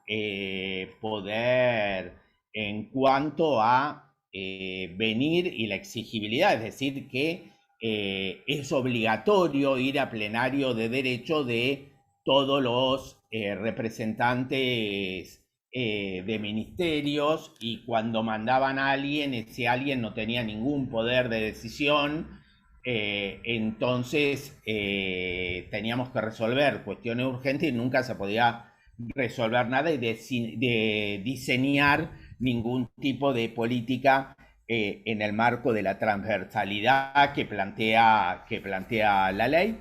E: poder, en cuanto a venir y la exigibilidad, es decir, que es obligatorio ir a plenario de derecho de todos los representantes de ministerios, y cuando mandaban a alguien, ese alguien no tenía ningún poder de decisión, entonces teníamos que resolver cuestiones urgentes y nunca se podía resolver nada y de diseñar ningún tipo de política en el marco de la transversalidad que plantea la ley.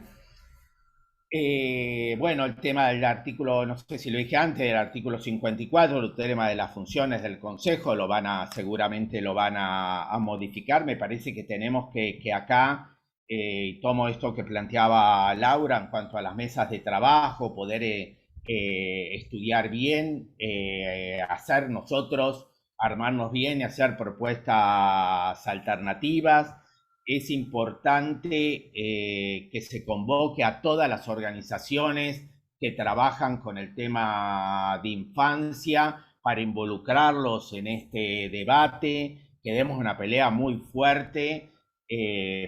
E: Bueno, el tema del artículo, no sé si lo dije antes, del artículo 54, el tema de las funciones del Consejo, seguramente lo van a modificar. Me parece que tenemos que acá, tomo esto que planteaba Laura en cuanto a las mesas de trabajo, poder estudiar bien, hacer nosotros, armarnos bien y hacer propuestas alternativas. Es importante que se convoque a todas las organizaciones que trabajan con el tema de infancia para involucrarlos en este debate, que demos una pelea muy fuerte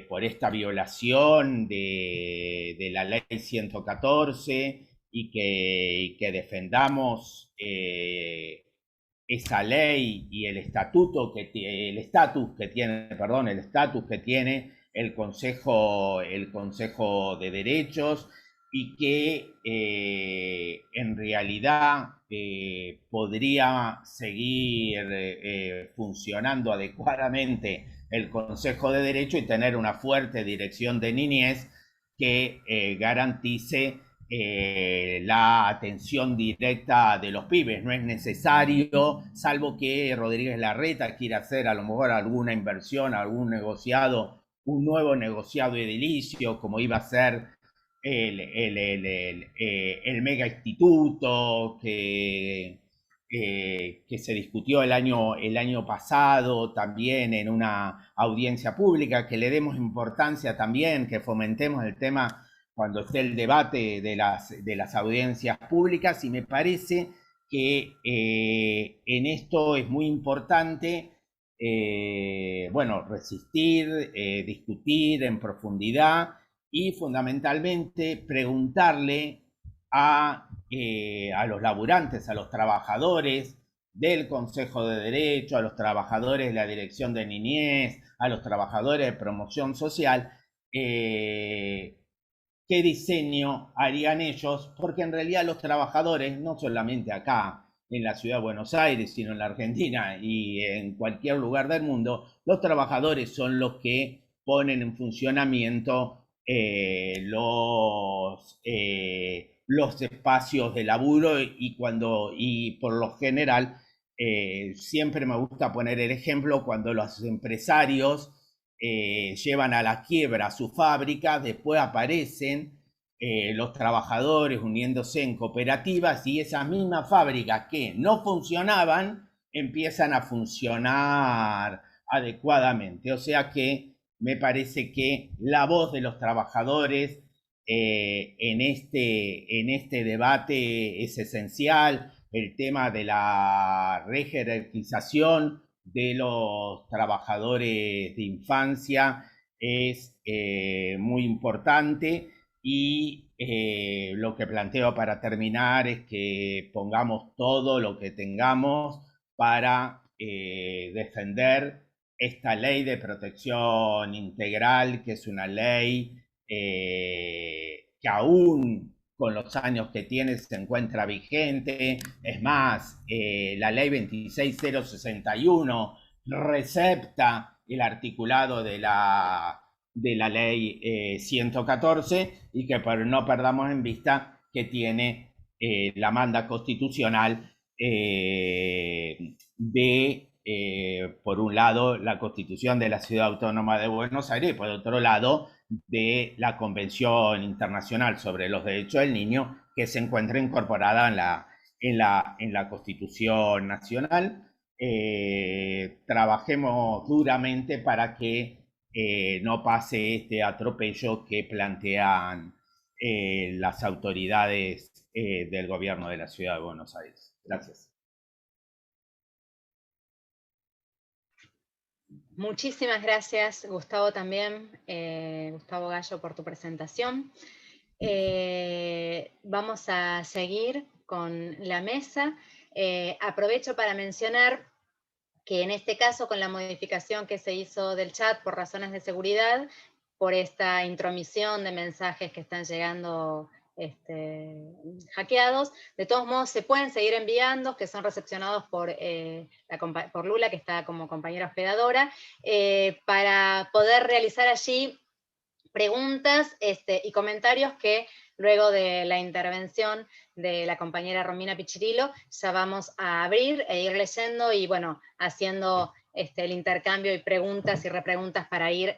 E: por esta violación de la ley 114 y que defendamos esa ley y el estatus que tiene el Consejo de Derechos, y que en realidad podría seguir funcionando adecuadamente el Consejo de Derecho y tener una fuerte dirección de niñez que garantice la atención directa de los pibes. No es necesario, salvo que Rodríguez Larreta quiera hacer a lo mejor alguna inversión, algún negociado, un nuevo negociado edilicio, como iba a ser el mega instituto que se discutió el año pasado también en una audiencia pública, que le demos importancia también, que fomentemos el tema cuando esté el debate de las audiencias públicas. Y me parece que en esto es muy importante, bueno, resistir, discutir en profundidad y fundamentalmente preguntarle a los laburantes, a los trabajadores del Consejo de Derecho, a los trabajadores de la Dirección de Niñez, a los trabajadores de promoción social, qué diseño harían ellos, porque en realidad los trabajadores, no solamente acá en la ciudad de Buenos Aires, sino en la Argentina y en cualquier lugar del mundo, los trabajadores son los que ponen en funcionamiento los espacios de laburo, y por lo general siempre me gusta poner el ejemplo cuando los empresarios llevan a la quiebra su fábrica, después aparecen los trabajadores uniéndose en cooperativas, y esas mismas fábricas que no funcionaban empiezan a funcionar adecuadamente. O sea que me parece que la voz de los trabajadores en este debate es esencial. El tema de la rejerarquización de los trabajadores de infancia es muy importante, y lo que planteo para terminar es que pongamos todo lo que tengamos para defender esta ley de protección integral, que es una ley que aún con los años que tiene se encuentra vigente. Es más, la ley 26061 recepta el articulado de la ley 114, y que no perdamos en vista que tiene la manda constitucional por un lado, la Constitución de la Ciudad Autónoma de Buenos Aires, y por otro lado, de la Convención Internacional sobre los Derechos del Niño, que se encuentra incorporada en la Constitución Nacional. Trabajemos duramente para que no pase este atropello que plantean las autoridades del gobierno de la Ciudad de Buenos Aires. Gracias.
A: Muchísimas gracias, Gustavo, también, Gustavo Gallo, por tu presentación. Vamos a seguir con la mesa. Aprovecho para mencionar que en este caso, con la modificación que se hizo del chat por razones de seguridad, por esta intromisión de mensajes que están llegando hackeados, de todos modos se pueden seguir enviando, que son recepcionados por Lula, que está como compañera hospedadora, para poder realizar allí preguntas y comentarios que luego de la intervención de la compañera Romina Pichirilo ya vamos a abrir e ir leyendo y bueno, haciendo el intercambio y preguntas y repreguntas para ir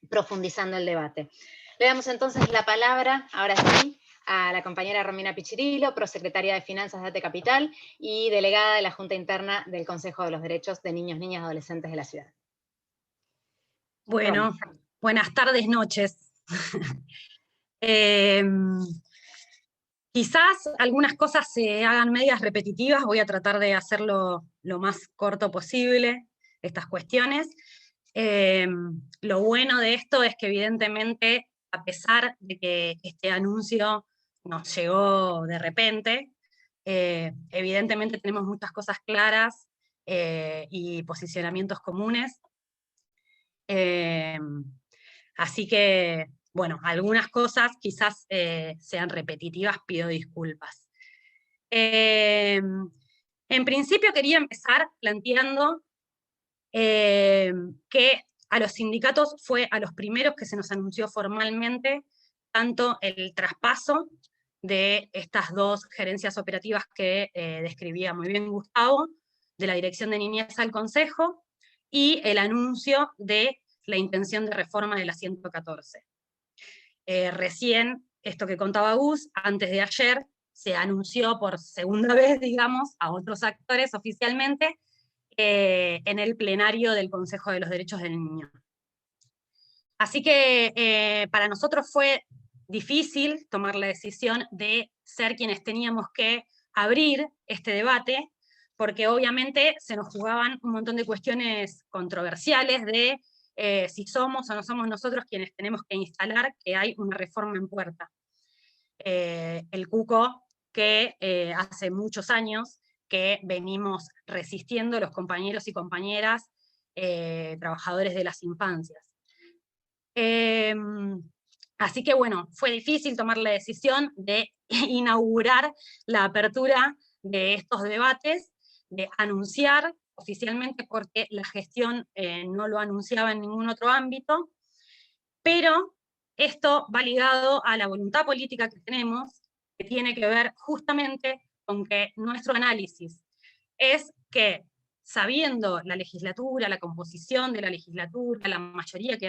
A: profundizando el debate. Le damos entonces la palabra, ahora sí, a la compañera Romina Pichirilo, prosecretaria de Finanzas de ATE Capital y delegada de la Junta Interna del Consejo de los Derechos de Niños, Niñas y Adolescentes de la ciudad.
F: Bueno, buenas tardes, noches. Quizás algunas cosas se hagan medias repetitivas, voy a tratar de hacerlo lo más corto posible, estas cuestiones. Lo bueno de esto es que evidentemente, a pesar de que este anuncio nos llegó de repente, evidentemente tenemos muchas cosas claras y posicionamientos comunes. Así que, bueno, algunas cosas quizás sean repetitivas, pido disculpas. En principio quería empezar planteando que a los sindicatos fue a los primeros que se nos anunció formalmente tanto el traspaso de estas dos gerencias operativas que describía muy bien Gustavo, de la Dirección de Niñez al Consejo, y el anuncio de la intención de reforma de la 114. Recién, esto que contaba Gus, antes de ayer, se anunció por segunda vez, digamos, a otros actores oficialmente, en el plenario del Consejo de los Derechos del Niño. Así que para nosotros fue difícil tomar la decisión de ser quienes teníamos que abrir este debate, porque obviamente se nos jugaban un montón de cuestiones controversiales de si somos o no somos nosotros quienes tenemos que instalar que hay una reforma en puerta. El cuco que hace muchos años que venimos resistiendo los compañeros y compañeras trabajadores de las infancias. Así que bueno, fue difícil tomar la decisión de inaugurar la apertura de estos debates, de anunciar oficialmente, porque la gestión no lo anunciaba en ningún otro ámbito, pero esto va ligado a la voluntad política que tenemos, que tiene que ver justamente con que nuestro análisis es que, sabiendo la legislatura, la composición de la legislatura, la mayoría que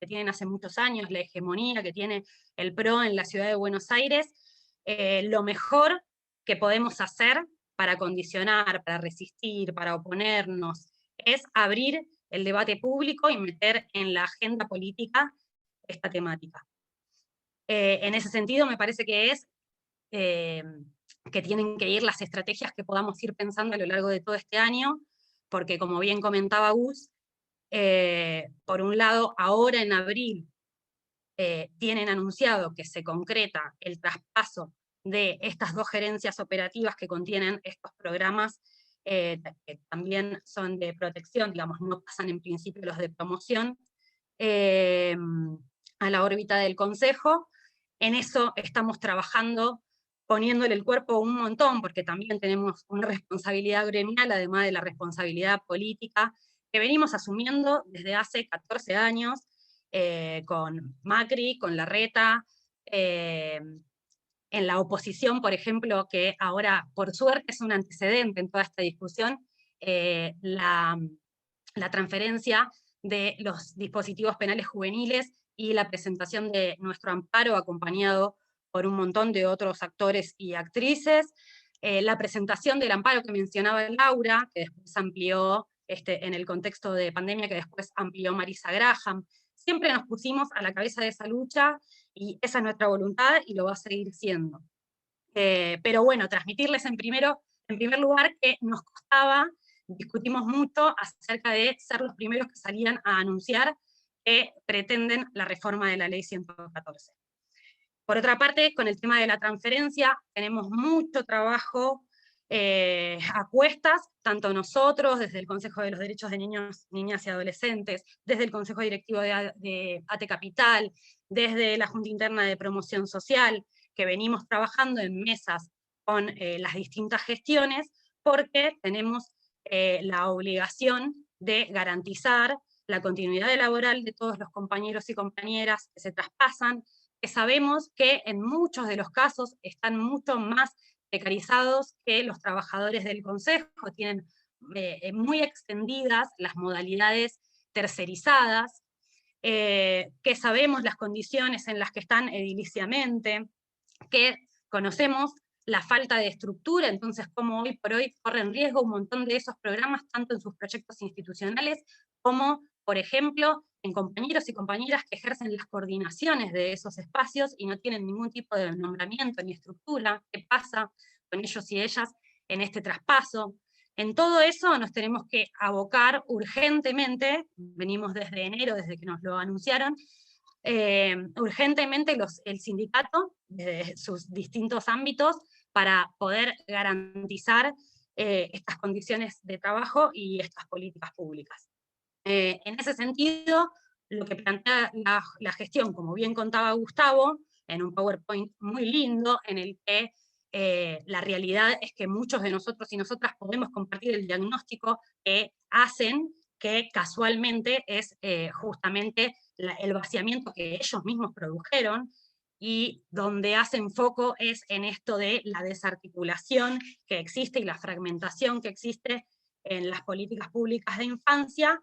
F: tienen hace muchos años, la hegemonía que tiene el PRO en la ciudad de Buenos Aires, lo mejor que podemos hacer para condicionar, para resistir, para oponernos, es abrir el debate público y meter en la agenda política esta temática. En ese sentido me parece que es que tienen que ir las estrategias que podamos ir pensando a lo largo de todo este año, porque como bien comentaba Gus, por un lado, ahora en abril tienen anunciado que se concreta el traspaso de estas dos gerencias operativas que contienen estos programas que también son de protección, digamos, no pasan en principio los de promoción, a la órbita del Consejo. En eso estamos trabajando, poniéndole el cuerpo un montón, porque también tenemos una responsabilidad gremial, además de la responsabilidad política, que venimos asumiendo desde hace 14 años, con Macri, con Larreta, en la oposición, por ejemplo, que ahora, por suerte, es un antecedente en toda esta discusión, la transferencia de los dispositivos penales juveniles y la presentación de nuestro amparo acompañado por un montón de otros actores y actrices. la presentación del amparo que mencionaba Laura, que después amplió en el contexto de pandemia, que después amplió Marisa Graham. Siempre nos pusimos a la cabeza de esa lucha, y esa es nuestra voluntad, y lo va a seguir siendo. Pero bueno, transmitirles en primer lugar que nos costaba, discutimos mucho acerca de ser los primeros que salían a anunciar que pretenden la reforma de la ley 114. Por otra parte, con el tema de la transferencia, tenemos mucho trabajo a cuestas, tanto nosotros, desde el Consejo de los Derechos de Niños, Niñas y Adolescentes, desde el Consejo Directivo de ATE Capital, desde la Junta Interna de Promoción Social, que venimos trabajando en mesas con las distintas gestiones, porque tenemos la obligación de garantizar la continuidad laboral de todos los compañeros y compañeras que se traspasan, que sabemos que en muchos de los casos están mucho más precarizados que los trabajadores del Consejo, tienen muy extendidas las modalidades tercerizadas, que sabemos las condiciones en las que están ediliciamente, que conocemos la falta de estructura, entonces cómo hoy por hoy corren riesgo un montón de esos programas, tanto en sus proyectos institucionales, como, por ejemplo, en compañeros y compañeras que ejercen las coordinaciones de esos espacios y no tienen ningún tipo de nombramiento ni estructura. ¿Qué pasa con ellos y ellas en este traspaso? En todo eso nos tenemos que abocar urgentemente, venimos desde enero, desde que nos lo anunciaron, urgentemente el sindicato, desde sus distintos ámbitos, para poder garantizar estas condiciones de trabajo y estas políticas públicas. En ese sentido, lo que plantea la gestión, como bien contaba Gustavo, en un PowerPoint muy lindo, en el que la realidad es que muchos de nosotros y nosotras podemos compartir el diagnóstico que hacen, que casualmente es justamente el vaciamiento que ellos mismos produjeron, y donde hacen foco es en esto de la desarticulación que existe y la fragmentación que existe en las políticas públicas de infancia.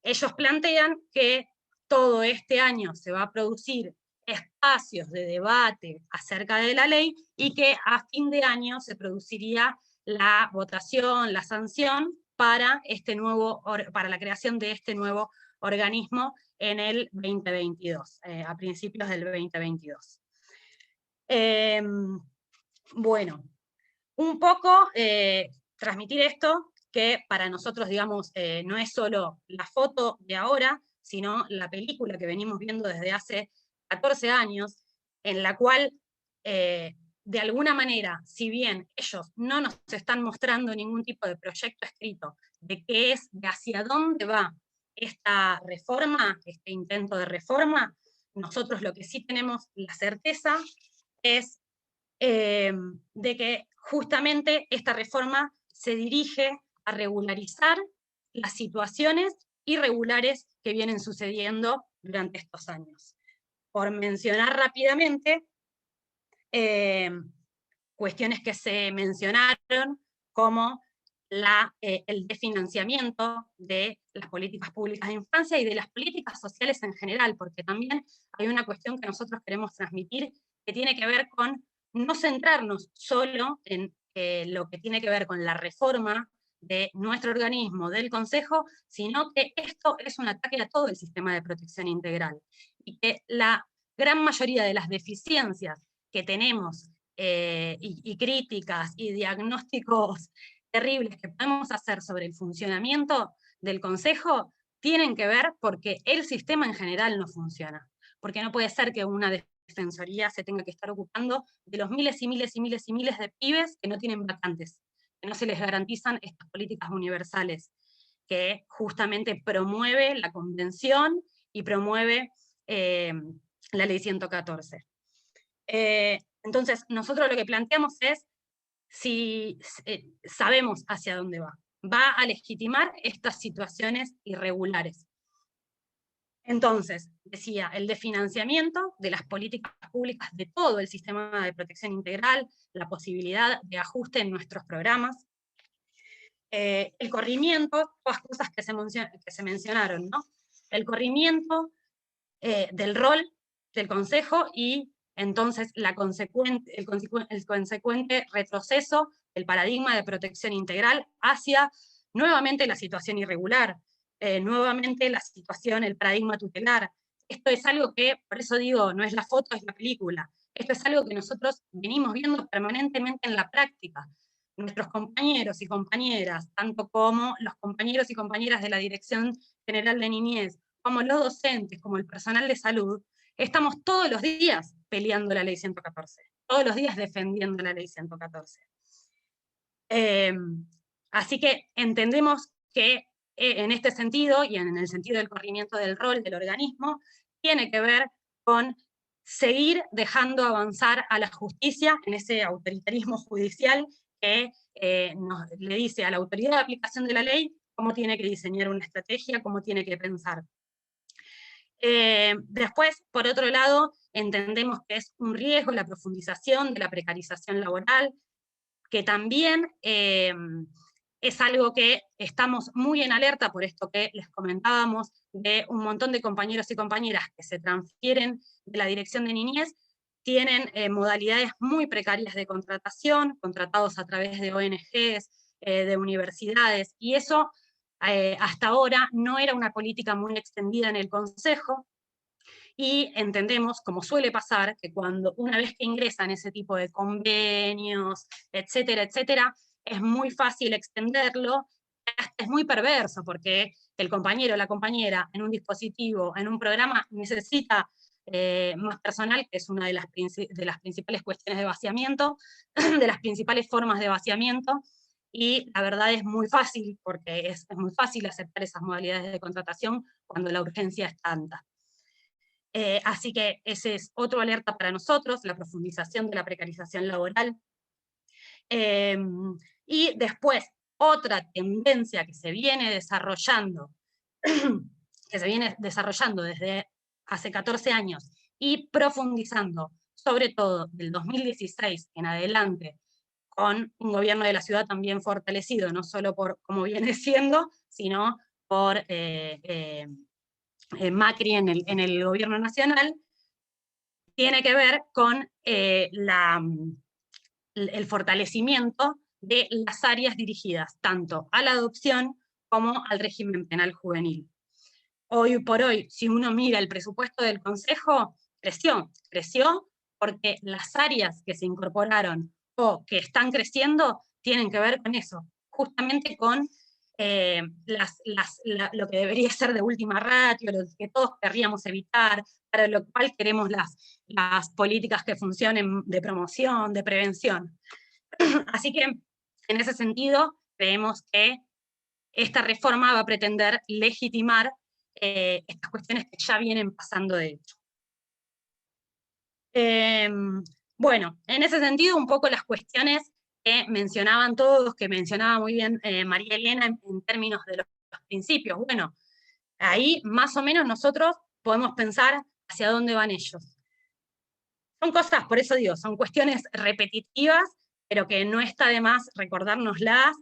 F: Ellos plantean que todo este año se va a producir espacios de debate acerca de la ley, y que a fin de año se produciría la votación, la sanción para la creación de este nuevo organismo en el 2022, a principios del 2022. Bueno, un poco transmitir esto, que para nosotros, digamos, no es solo la foto de ahora, sino la película que venimos viendo desde hace 14 años, en la cual, de alguna manera, si bien ellos no nos están mostrando ningún tipo de proyecto escrito de qué es, de hacia dónde va esta reforma, este intento de reforma, nosotros lo que sí tenemos la certeza es de que justamente esta reforma se dirige a regularizar las situaciones irregulares que vienen sucediendo durante estos años. Por mencionar rápidamente cuestiones que se mencionaron, como el desfinanciamiento de las políticas públicas de infancia y de las políticas sociales en general, porque también hay una cuestión que nosotros queremos transmitir que tiene que ver con no centrarnos solo en lo que tiene que ver con la reforma de nuestro organismo, del Consejo, sino que esto es un ataque a todo el sistema de protección integral, y que la gran mayoría de las deficiencias que tenemos y críticas y diagnósticos terribles que podemos hacer sobre el funcionamiento del Consejo tienen que ver porque el sistema en general no funciona. Porque no puede ser que una defensoría se tenga que estar ocupando de los miles y miles y miles y miles de pibes que no tienen vacantes, que no se les garantizan estas políticas universales, que justamente promueve la Convención y promueve la Ley 114. Entonces, nosotros lo que planteamos es, si sabemos hacia dónde va a legitimar estas situaciones irregulares. Entonces, decía, el desfinanciamiento de las políticas públicas de todo el sistema de protección integral, la posibilidad de ajuste en nuestros programas, el corrimiento, todas cosas que se mencionaron, ¿no? El corrimiento del rol del Consejo, y entonces el consecuente retroceso el paradigma de protección integral hacia nuevamente la situación irregular, nuevamente la situación, el paradigma tutelar. Esto es algo que, por eso digo, no es la foto, es la película. Esto es algo que nosotros venimos viendo permanentemente en la práctica. Nuestros compañeros y compañeras, tanto como los compañeros y compañeras de la Dirección General de Niñez, como los docentes, como el personal de salud, estamos todos los días peleando la ley 114, todos los días defendiendo la ley 114. Así que entendemos que en este sentido, y en el sentido del corrimiento del rol del organismo, tiene que ver con seguir dejando avanzar a la justicia en ese autoritarismo judicial que le dice a la autoridad de aplicación de la ley cómo tiene que diseñar una estrategia, cómo tiene que pensar. Después, por otro lado, entendemos que es un riesgo la profundización de la precarización laboral, que también es algo que estamos muy en alerta, por esto que les comentábamos, de un montón de compañeros y compañeras que se transfieren de la Dirección de Niñez, tienen modalidades muy precarias de contratación, contratados a través de ONGs, de universidades, y eso hasta ahora no era una política muy extendida en el Consejo, y entendemos, como suele pasar, que cuando una vez que ingresan ese tipo de convenios, etcétera, etcétera, es muy fácil extenderlo, es muy perverso, porque el compañero o la compañera en un dispositivo, en un programa, necesita más personal, que es una de las principales cuestiones de vaciamiento, de las principales formas de vaciamiento, y la verdad es muy fácil, porque es muy fácil aceptar esas modalidades de contratación cuando la urgencia es tanta. Así que ese es otro alerta para nosotros, la profundización de la precarización laboral. Y después, otra tendencia que se viene desarrollando, desde hace 14 años, y profundizando, sobre todo del 2016 en adelante, con un gobierno de la ciudad también fortalecido, no solo por cómo viene siendo, sino por Macri en el gobierno nacional, tiene que ver con el fortalecimiento de las áreas dirigidas tanto a la adopción como al régimen penal juvenil. Hoy por hoy, si uno mira el presupuesto del Consejo, creció porque las áreas que se incorporaron o que están creciendo tienen que ver con eso, justamente con lo que debería ser de última ratio, lo que todos querríamos evitar, para lo cual queremos las políticas que funcionen de promoción, de prevención. Así que, en ese sentido, creemos que esta reforma va a pretender legitimar estas cuestiones que ya vienen pasando de hecho. Bueno, en ese sentido, un poco las cuestiones que mencionaban todos, que mencionaba muy bien María Elena en términos de los principios. Bueno, ahí más o menos nosotros podemos pensar hacia dónde van ellos. Son cosas, por eso digo, son cuestiones repetitivas, pero que no está de más recordárnoslas.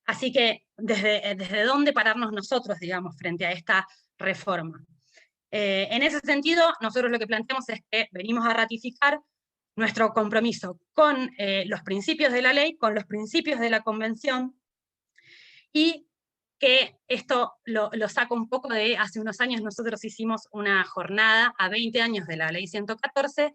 F: Así que, ¿desde dónde pararnos nosotros, digamos, frente a esta reforma? En ese sentido, nosotros lo que planteamos es que venimos a ratificar nuestro compromiso con los principios de la ley, con los principios de la convención, y que esto lo saco un poco de hace unos años. Nosotros hicimos una jornada a 20 años de la ley 114,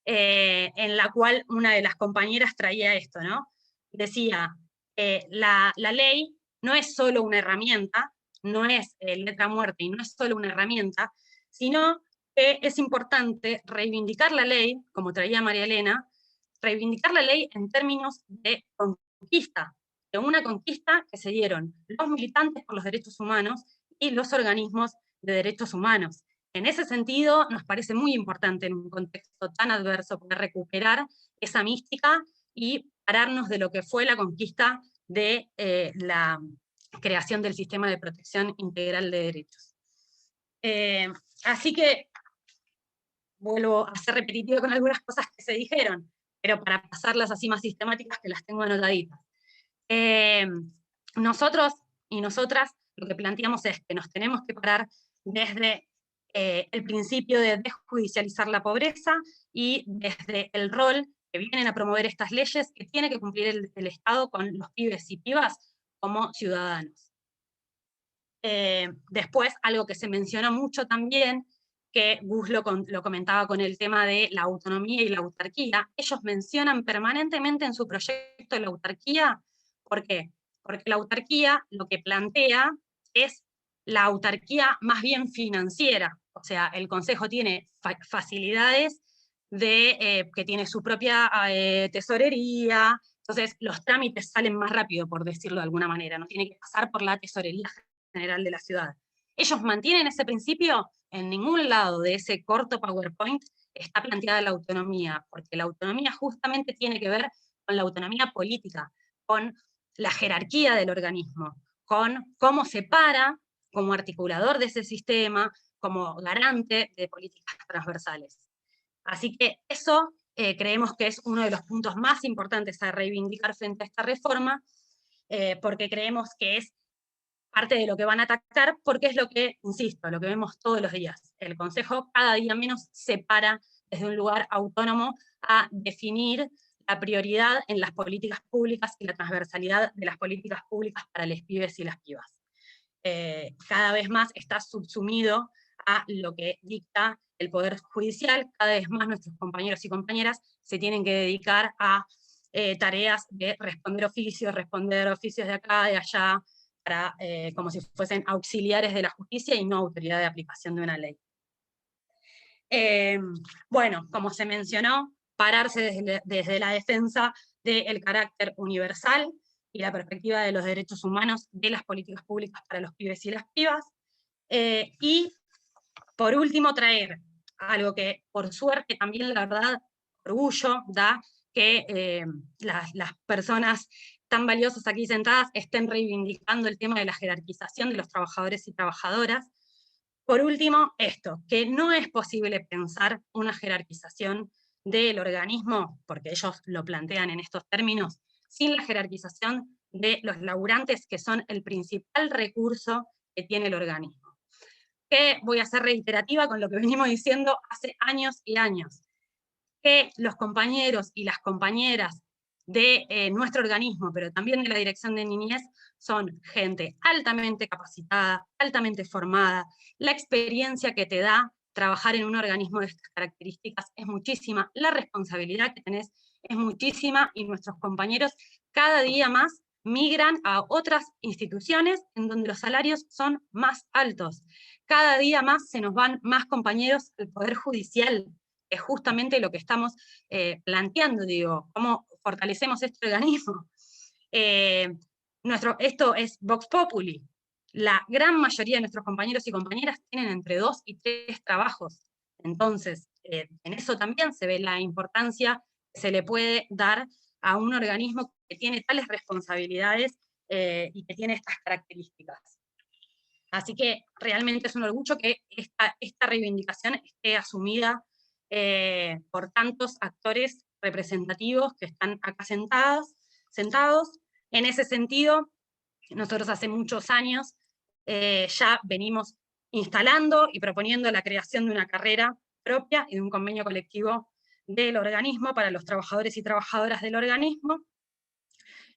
F: en la cual una de las compañeras traía esto, ¿no? Decía, la ley no es solo una herramienta, no es letra muerta y no es solo una herramienta, sino que es importante reivindicar la ley, como traía María Elena, reivindicar la ley en términos de conquista, de una conquista que se dieron los militantes por los derechos humanos y los organismos de derechos humanos. En ese sentido, nos parece muy importante en un contexto tan adverso poder recuperar esa mística y pararnos de lo que fue la conquista de la creación del sistema de protección integral de derechos. Así que, vuelvo a ser repetitiva con algunas cosas que se dijeron, pero para pasarlas así más sistemáticas que las tengo anotaditas. Nosotros y nosotras lo que planteamos es que nos tenemos que parar desde el principio de desjudicializar la pobreza y desde el rol que vienen a promover estas leyes que tiene que cumplir el Estado con los pibes y pibas como ciudadanos. Después, algo que se mencionó mucho también, que Gus lo comentaba con el tema de la autonomía y la autarquía, ellos mencionan permanentemente en su proyecto la autarquía. ¿Por qué? Porque la autarquía lo que plantea es la autarquía más bien financiera, o sea, el Consejo tiene facilidades que tiene su propia tesorería, entonces los trámites salen más rápido, por decirlo de alguna manera, no tiene que pasar por la tesorería general de la ciudad. Ellos mantienen ese principio, en ningún lado de ese corto PowerPoint está planteada la autonomía, porque la autonomía justamente tiene que ver con la autonomía política, con la jerarquía del organismo, con cómo se para como articulador de ese sistema, como garante de políticas transversales. Así que eso creemos que es uno de los puntos más importantes a reivindicar frente a esta reforma, porque creemos que es parte de lo que van a atacar, porque es lo que, insisto, lo que vemos todos los días. El Consejo cada día menos se para desde un lugar autónomo a definir la prioridad en las políticas públicas y la transversalidad de las políticas públicas para los pibes y las pibas. Cada vez más está subsumido a lo que dicta el Poder Judicial, cada vez más nuestros compañeros y compañeras se tienen que dedicar a tareas de responder oficios de acá, de allá, como si fuesen auxiliares de la justicia y no autoridad de aplicación de una ley. Bueno, como se mencionó, pararse desde la defensa del carácter universal y la perspectiva de los derechos humanos de las políticas públicas para los pibes y las pibas. Y, por último, traer algo que, por suerte, también, la verdad, orgullo da que las personas tan valiosas aquí sentadas estén reivindicando el tema de la jerarquización de los trabajadores y trabajadoras. Por último, esto, que no es posible pensar una jerarquización del organismo, porque ellos lo plantean en estos términos, sin la jerarquización de los laburantes, que son el principal recurso que tiene el organismo. Que voy a ser reiterativa con lo que venimos diciendo hace años y años, que los compañeros y las compañeras de nuestro organismo, pero también de la Dirección de Niñez, son gente altamente capacitada, altamente formada. La experiencia que te da trabajar en un organismo de estas características es muchísima, la responsabilidad que tenés es muchísima, y nuestros compañeros cada día más migran a otras instituciones en donde los salarios son más altos. Cada día más se nos van más compañeros al Poder Judicial, que es justamente lo que estamos planteando, digo, cómo fortalecemos este organismo. Esto es Vox Populi. La gran mayoría de nuestros compañeros y compañeras tienen entre 2 y 3 trabajos. Entonces, en eso también se ve la importancia que se le puede dar a un organismo que tiene tales responsabilidades y que tiene estas características. Así que realmente es un orgullo que esta reivindicación esté asumida por tantos actores representativos que están acá sentados. En ese sentido, nosotros hace muchos años ya venimos instalando y proponiendo la creación de una carrera propia y de un convenio colectivo del organismo para los trabajadores y trabajadoras del organismo,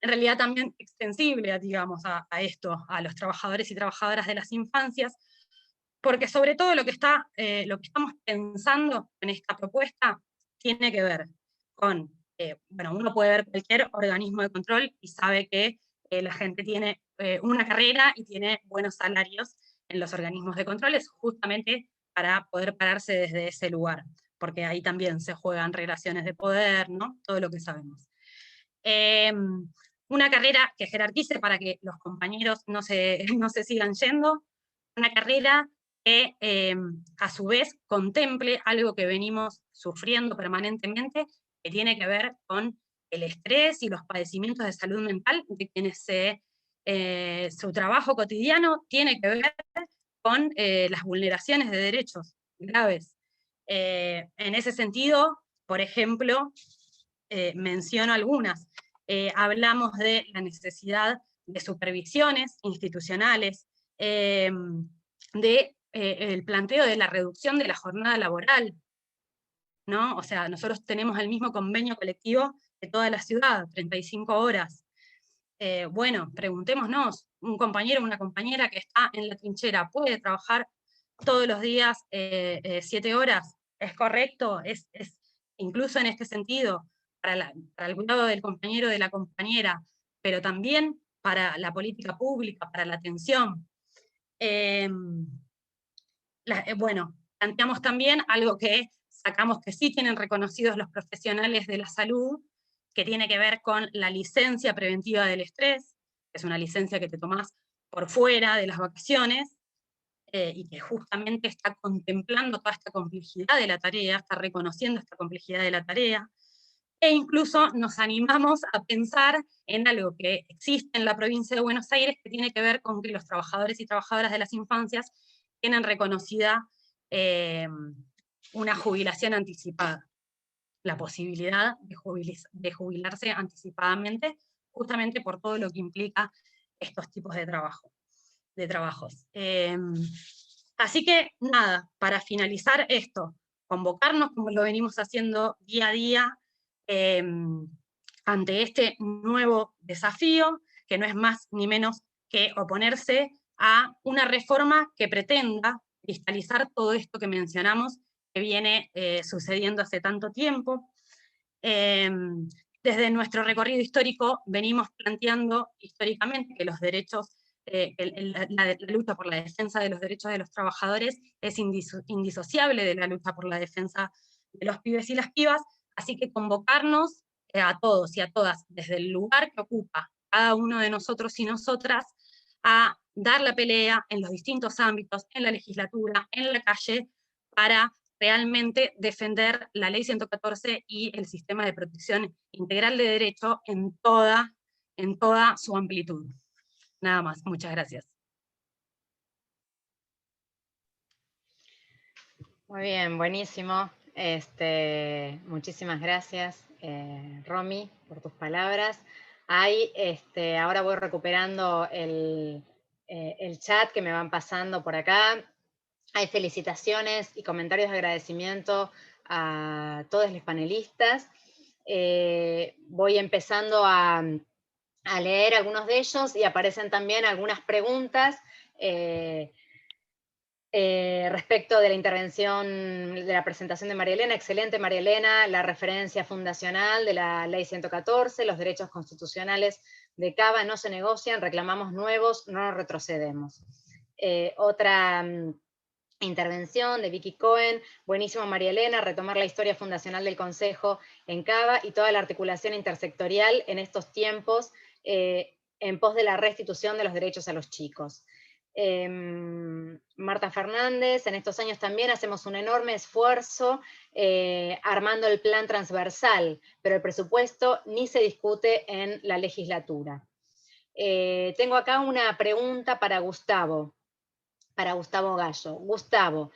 F: en realidad también extensible, digamos, a esto, a los trabajadores y trabajadoras de las infancias, porque sobre todo lo que estamos pensando en esta propuesta tiene que ver con, bueno, uno puede ver cualquier organismo de control y sabe que la gente tiene una carrera y tiene buenos salarios en los organismos de controles, justamente para poder pararse desde ese lugar, porque ahí también se juegan relaciones de poder, ¿no? Todo lo que sabemos. Una carrera que jerarquice para que los compañeros no se sigan yendo, una carrera que a su vez contemple algo que venimos sufriendo permanentemente, que tiene que ver con el estrés y los padecimientos de salud mental de quienes su trabajo cotidiano tiene que ver con las vulneraciones de derechos graves. En ese sentido, por ejemplo, menciono algunas. Hablamos de la necesidad de supervisiones institucionales, el planteo de la reducción de la jornada laboral, ¿no? O sea, nosotros tenemos el mismo convenio colectivo de toda la ciudad, 35 horas. Bueno, preguntémonos, un compañero o una compañera que está en la trinchera, ¿puede trabajar todos los días 7 horas? ¿Es correcto? Incluso en este sentido, para el cuidado del compañero o de la compañera, pero también para la política pública, para la atención. Bueno, planteamos también algo que sacamos que sí tienen reconocidos los profesionales de la salud, que tiene que ver con la licencia preventiva del estrés, que es una licencia que te tomás por fuera de las vacaciones, y que justamente está contemplando toda esta complejidad de la tarea, está reconociendo esta complejidad de la tarea, e incluso nos animamos a pensar en algo que existe en la provincia de Buenos Aires, que tiene que ver con que los trabajadores y trabajadoras de las infancias tienen reconocida una jubilación anticipada, la posibilidad de jubilarse anticipadamente, justamente por todo lo que implica estos tipos de trabajos. Así que nada, para finalizar esto, convocarnos como lo venimos haciendo día a día ante este nuevo desafío, que no es más ni menos que oponerse a una reforma que pretenda cristalizar todo esto que mencionamos, que viene sucediendo hace tanto tiempo. Desde nuestro recorrido histórico venimos planteando históricamente que los derechos, la lucha por la defensa de los derechos de los trabajadores es indisociable de la lucha por la defensa de los pibes y las pibas, así que convocarnos a todos y a todas, desde el lugar que ocupa cada uno de nosotros y nosotras, a dar la pelea en los distintos ámbitos, en la legislatura, en la calle, para realmente defender la Ley 114 y el sistema de protección integral de derecho en toda su amplitud. Nada más, muchas gracias.
A: Muy bien, buenísimo. Muchísimas gracias, Romy, por tus palabras. Ahora voy recuperando el chat que me van pasando por acá. Hay felicitaciones y comentarios de agradecimiento a todos los panelistas. Voy empezando a leer algunos de ellos y aparecen también algunas preguntas respecto de la intervención, de la presentación de María Elena. Excelente, María Elena, la referencia fundacional de la Ley 114, los derechos constitucionales de Cava no se negocian, reclamamos nuevos, no retrocedemos. Otra intervención de Vicky Cohen, buenísimo María Elena, retomar la historia fundacional del Consejo en Cava y toda la articulación intersectorial en estos tiempos en pos de la restitución de los derechos a los chicos. Marta Fernández, en estos años también hacemos un enorme esfuerzo armando el plan transversal, pero el presupuesto ni se discute en la legislatura. Tengo acá una pregunta para Gustavo Gallo. Gustavo,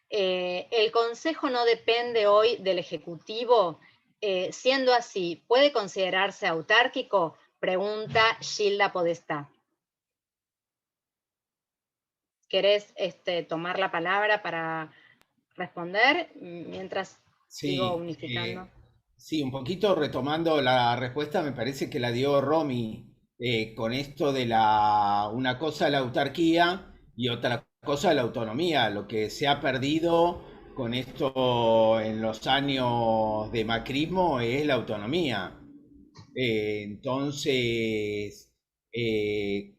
A: ¿el Consejo no depende hoy del Ejecutivo? Siendo así, ¿puede considerarse autárquico? Pregunta Gilda Podestá. ¿Querés tomar la palabra para responder mientras sigo unificando?
E: Sí, un poquito retomando la respuesta, me parece que la dio Romy con esto de una cosa la autarquía y otra cosa la autonomía, lo que se ha perdido con esto en los años de macrismo es la autonomía. Entonces,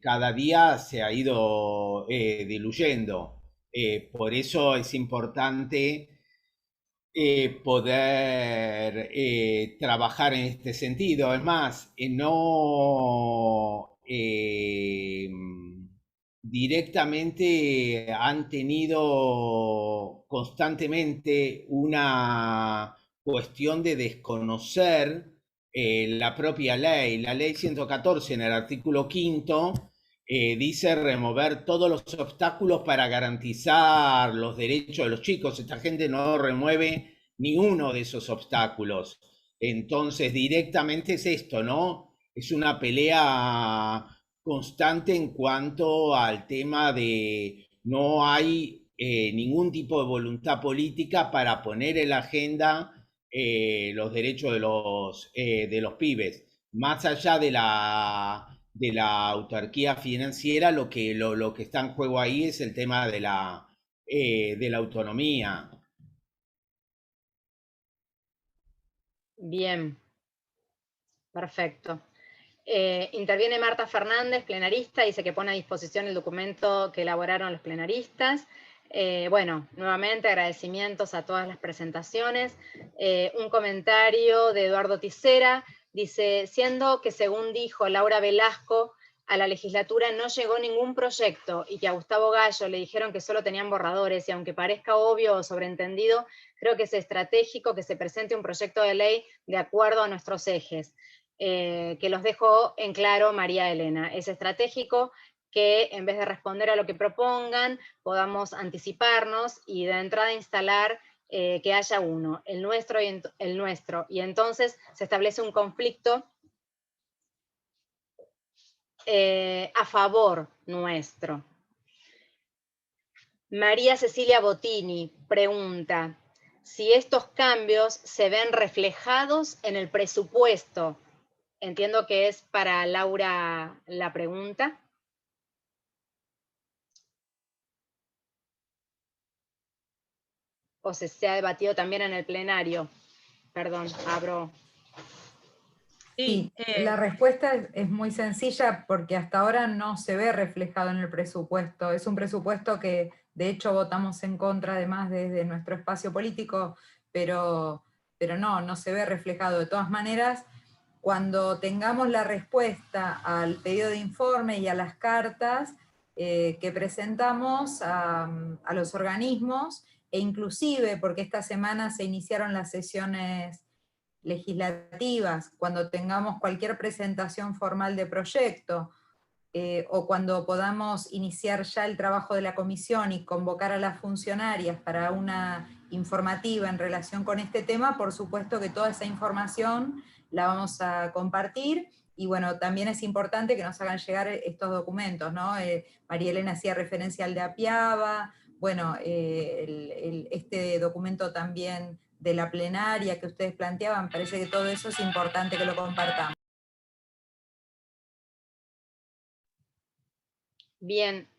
E: cada día se ha ido diluyendo. Por eso es importante poder trabajar en este sentido. Es más, no directamente han tenido constantemente una cuestión de desconocer la propia ley. La ley 114 en el artículo 5 dice remover todos los obstáculos para garantizar los derechos de los chicos. Esta gente no remueve ni uno de esos obstáculos. Entonces directamente es esto, ¿no? Es una pelea constante en cuanto al tema de no hay ningún tipo de voluntad política para poner en la agenda los derechos de los pibes. Más allá de la autarquía financiera, lo que está en juego ahí es el tema de la autonomía.
A: Bien, perfecto. Interviene Marta Fernández, plenarista, dice que pone a disposición el documento que elaboraron los plenaristas. Bueno, nuevamente agradecimientos a todas las presentaciones. Un comentario de Eduardo Tisera, dice, siendo que según dijo Laura Velasco, a la legislatura no llegó ningún proyecto y que a Gustavo Gallo le dijeron que solo tenían borradores, y aunque parezca obvio o sobreentendido, creo que es estratégico que se presente un proyecto de ley de acuerdo a nuestros ejes. Que los dejó en claro María Elena. Es estratégico que en vez de responder a lo que propongan, podamos anticiparnos y de entrada instalar que haya uno, el nuestro, y entonces se establece un conflicto a favor nuestro. María Cecilia Bottini pregunta si estos cambios se ven reflejados en el presupuesto. Entiendo que es para Laura la pregunta. O se ha debatido también en el plenario. Perdón, abro.
C: Sí, la respuesta es muy sencilla porque hasta ahora no se ve reflejado en el presupuesto. Es un presupuesto que de hecho votamos en contra además desde nuestro espacio político, pero no se ve reflejado. De todas maneras, cuando tengamos la respuesta al pedido de informe y a las cartas que presentamos a los organismos, e inclusive porque esta semana se iniciaron las sesiones legislativas, cuando tengamos cualquier presentación formal de proyecto, o cuando podamos iniciar ya el trabajo de la comisión y convocar a las funcionarias para una informativa en relación con este tema, por supuesto que toda esa información la vamos a compartir, y bueno, también es importante que nos hagan llegar estos documentos, ¿no? María Elena hacía referencia al de Apiaba, bueno, este documento también de la plenaria que ustedes planteaban, parece que todo eso es importante que lo compartamos.
A: Bien.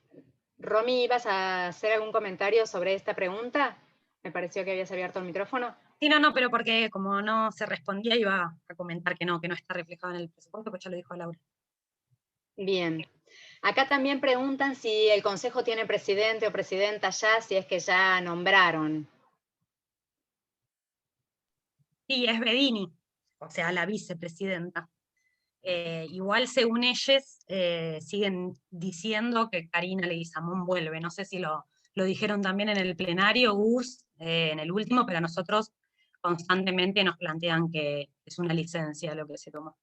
A: Romy, ¿ibas a hacer algún comentario sobre esta pregunta? Me pareció que habías abierto el micrófono.
F: Sí, no, pero porque como no se respondía iba a comentar que no está reflejado en el presupuesto, pues ya lo dijo Laura.
A: Bien. Acá también preguntan si el Consejo tiene presidente o presidenta ya, si es que ya nombraron.
F: Sí, es Bedini, o sea, la vicepresidenta. Igual, según ellos, siguen diciendo que Karina Leguizamón vuelve. No sé si lo dijeron también en el plenario, Gus, en el último, pero a nosotros constantemente nos plantean que es una licencia lo que se tomó.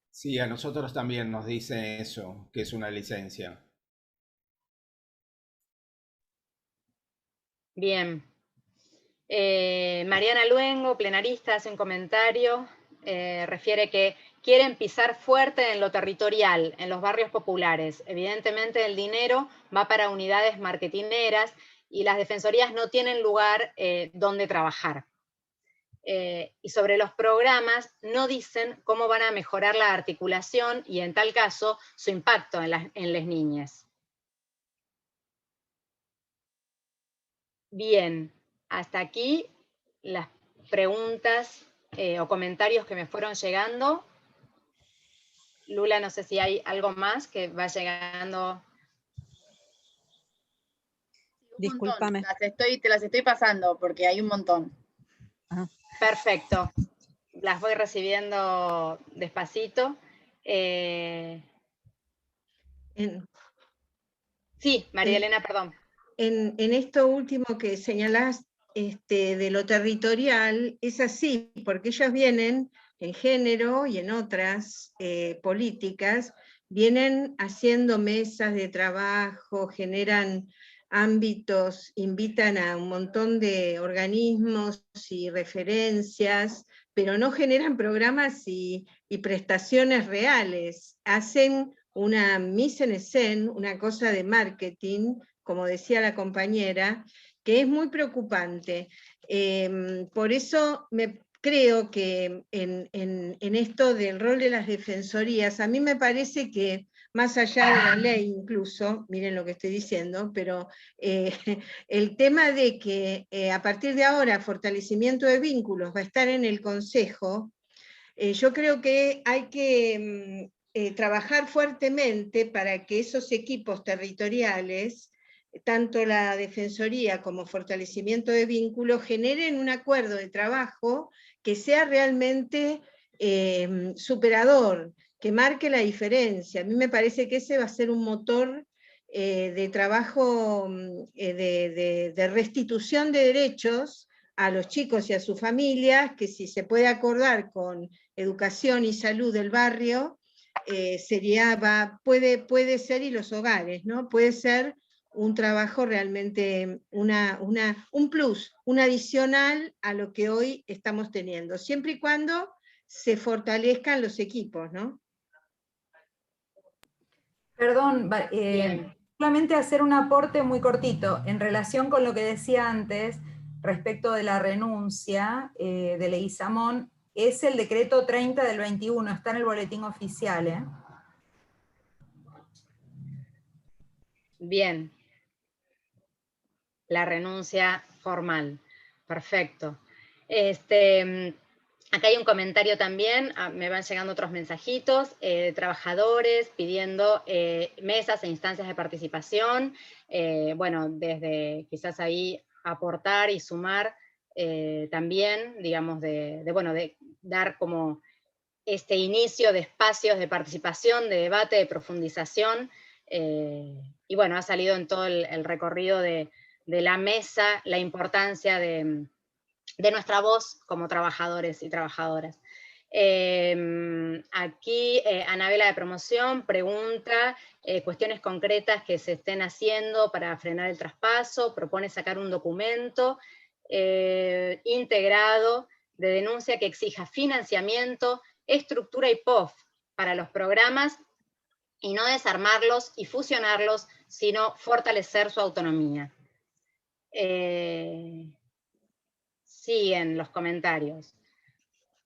E: Sí, a nosotros también nos dice eso, que es una licencia.
A: Bien. Mariana Luengo, plenarista, hace un comentario, refiere que quieren pisar fuerte en lo territorial, en los barrios populares. Evidentemente el dinero va para unidades marketineras y las defensorías no tienen lugar donde trabajar. Y sobre los programas no dicen cómo van a mejorar la articulación y en tal caso su impacto en las niñas. Bien, hasta aquí las preguntas o comentarios que me fueron llegando. Lula, no sé si hay algo más que va llegando.
G: Discúlpame. Te las estoy pasando porque hay un montón.
A: Ajá. Perfecto. Las voy recibiendo despacito. Sí, María Elena, perdón.
D: En esto último que señalás de lo territorial, es así, porque ellos vienen en género y en otras políticas, vienen haciendo mesas de trabajo, generan ámbitos, invitan a un montón de organismos y referencias, pero no generan programas y prestaciones reales. Hacen una mise en scène, una cosa de marketing, como decía la compañera, que es muy preocupante. Por eso creo que en esto del rol de las defensorías, a mí me parece que más allá de la ley incluso, miren lo que estoy diciendo, pero el tema de que a partir de ahora fortalecimiento de vínculos va a estar en el Consejo, yo creo que hay que trabajar fuertemente para que esos equipos territoriales, tanto la Defensoría como fortalecimiento de vínculos, generen un acuerdo de trabajo que sea realmente superador, que marque la diferencia. A mí me parece que ese va a ser un motor de trabajo de restitución de derechos a los chicos y a sus familias, que si se puede acordar con educación y salud del barrio, puede ser, y los hogares, ¿no? Puede ser un trabajo realmente, un plus, un adicional a lo que hoy estamos teniendo, siempre y cuando se fortalezcan los equipos, ¿no?
C: Perdón, solamente hacer un aporte muy cortito, en relación con lo que decía antes, respecto de la renuncia de Leguizamón, es el decreto 30 del 21, está en el boletín oficial, ¿eh?
A: Bien. La renuncia formal. Perfecto. Acá hay un comentario también, me van llegando otros mensajitos, trabajadores pidiendo mesas e instancias de participación, bueno, desde quizás ahí aportar y sumar también, digamos, de dar como este inicio de espacios de participación, de debate, de profundización, y bueno, ha salido en todo el recorrido de la mesa la importancia de nuestra voz como trabajadores y trabajadoras. Aquí Anabela de Promoción pregunta cuestiones concretas que se estén haciendo para frenar el traspaso, propone sacar un documento integrado de denuncia que exija financiamiento, estructura y POF para los programas y no desarmarlos y fusionarlos, sino fortalecer su autonomía. Siguen los comentarios.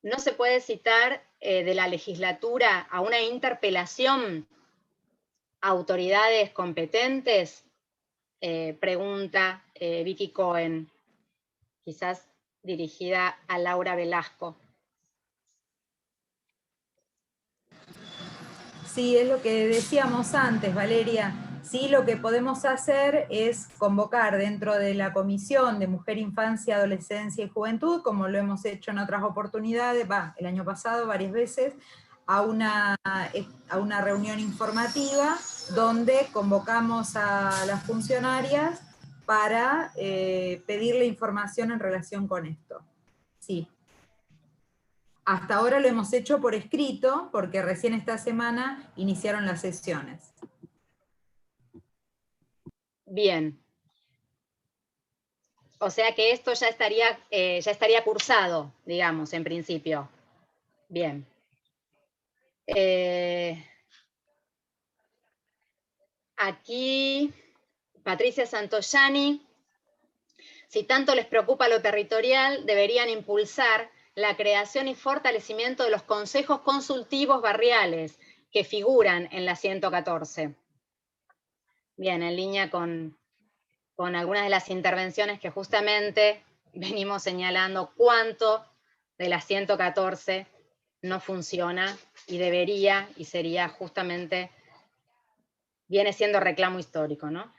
A: No se puede citar de la legislatura a una interpelación a autoridades competentes, pregunta Vicky Cohen, quizás dirigida a Laura Velasco.
C: Sí, es lo que decíamos antes, Valeria. Sí, lo que podemos hacer es convocar dentro de la Comisión de Mujer, Infancia, Adolescencia y Juventud, como lo hemos hecho en otras oportunidades, el año pasado varias veces, a una reunión informativa donde convocamos a las funcionarias para pedirle información en relación con esto. Sí. Hasta ahora lo hemos hecho por escrito, porque recién esta semana iniciaron las sesiones.
A: Bien. O sea que esto ya estaría cursado, digamos, en principio. Bien. Aquí, Patricia Santoyani, si tanto les preocupa lo territorial, deberían impulsar la creación y fortalecimiento de los consejos consultivos barriales que figuran en la 114. Bien, en línea con algunas de las intervenciones que justamente venimos señalando cuánto de la 114 no funciona y debería y sería justamente, viene siendo reclamo histórico, ¿no?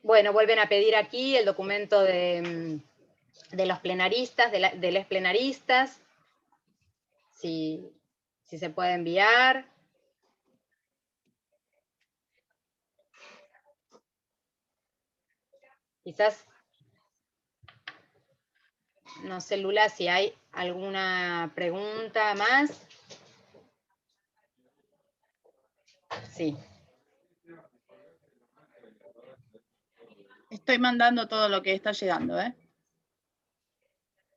A: Bueno, vuelven a pedir aquí el documento de los plenaristas, de les plenaristas, si se puede enviar. Quizás, no sé, Lula, si hay alguna pregunta más. Sí.
G: Estoy mandando todo lo que está llegando, ¿eh?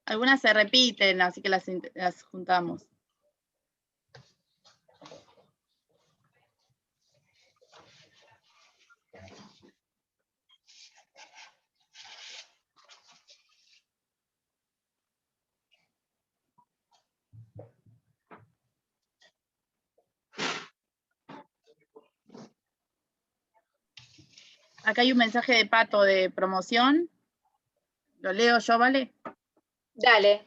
G: Algunas se repiten, así que las juntamos. Acá hay un mensaje de Pato de promoción. Lo leo yo, ¿vale?
A: Dale.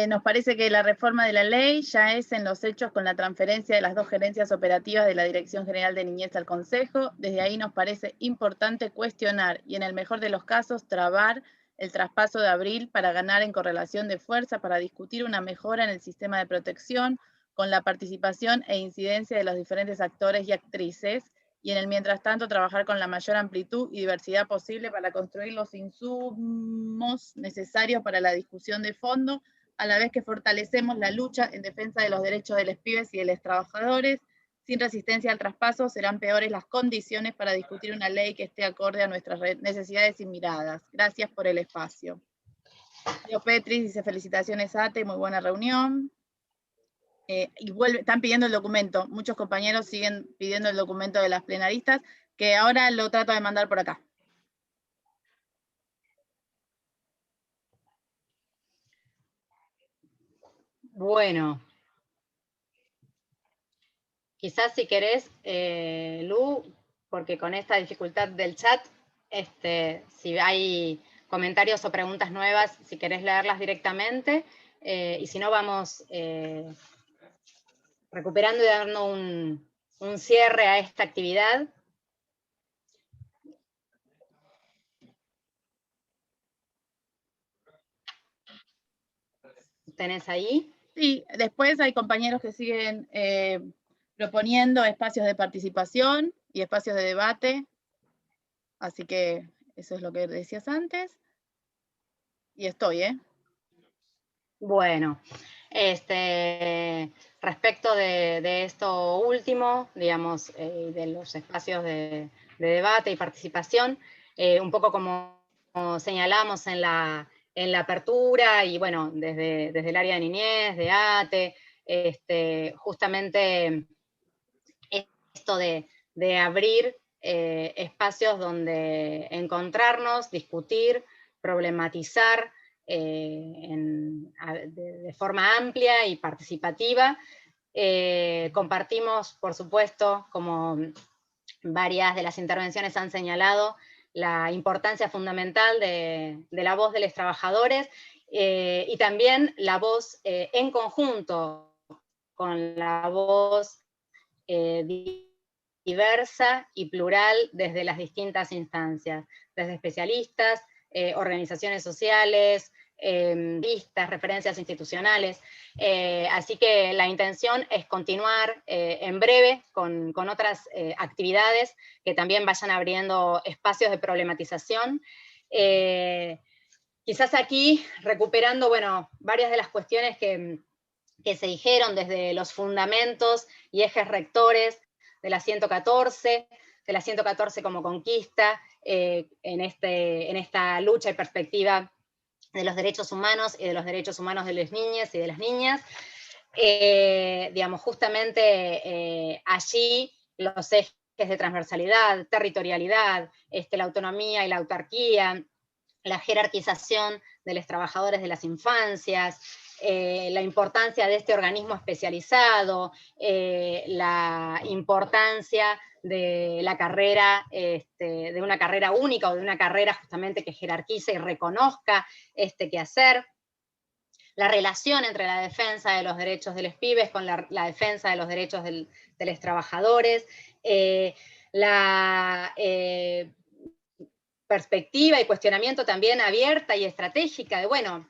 G: Nos parece que la reforma de la ley ya es en los hechos con la transferencia de las 2 gerencias operativas de la Dirección General de Niñez al Consejo. Desde ahí nos parece importante cuestionar y en el mejor de los casos trabar el traspaso de abril para ganar en correlación de fuerza, para discutir una mejora en el sistema de protección con la participación e incidencia de los diferentes actores y actrices, y en el mientras tanto trabajar con la mayor amplitud y diversidad posible para construir los insumos necesarios para la discusión de fondo, a la vez que fortalecemos la lucha en defensa de los derechos de los pibes y de los trabajadores. Sin resistencia al traspaso serán peores las condiciones para discutir una ley que esté acorde a nuestras necesidades y miradas. Gracias por el espacio. Leo Petris dice felicitaciones ATE, muy buena reunión. Y están pidiendo el documento, muchos compañeros siguen pidiendo el documento de las plenaristas, que ahora lo trato de mandar por acá.
A: Bueno. Quizás si querés, Lu, porque con esta dificultad del chat, si hay comentarios o preguntas nuevas, si querés leerlas directamente, y si no vamos recuperando y dando un cierre a esta actividad. ¿Tenés ahí?
G: Sí, después hay compañeros que siguen proponiendo espacios de participación y espacios de debate, así que eso es lo que decías antes, y estoy,
A: Bueno, respecto de esto último, digamos, de los espacios de debate y participación, un poco como señalamos en la apertura, y bueno, desde el área de niñez, de ATE, justamente esto de abrir espacios donde encontrarnos, discutir, problematizar, de forma amplia y participativa. Compartimos, por supuesto, como varias de las intervenciones han señalado, la importancia fundamental de la voz de los trabajadores, y también la voz en conjunto con la voz diversa y plural desde las distintas instancias, desde especialistas, organizaciones sociales, listas, referencias institucionales. Así que la intención es continuar en breve con otras actividades que también vayan abriendo espacios de problematización. Quizás aquí, recuperando, bueno, varias de las cuestiones que se dijeron desde los fundamentos y ejes rectores de la 114, como conquista, en esta lucha y perspectiva de los derechos humanos y de los derechos humanos de las niñas y de las niñas. Digamos, justamente allí los ejes de transversalidad, territorialidad, la autonomía y la autarquía, la jerarquización de los trabajadores de las infancias, la importancia de este organismo especializado, la importancia de la carrera, de una carrera única o de una carrera justamente que jerarquice y reconozca este quehacer, la relación entre la defensa de los derechos de los pibes con la defensa de los derechos de los trabajadores, la perspectiva y cuestionamiento también abierta y estratégica de, bueno,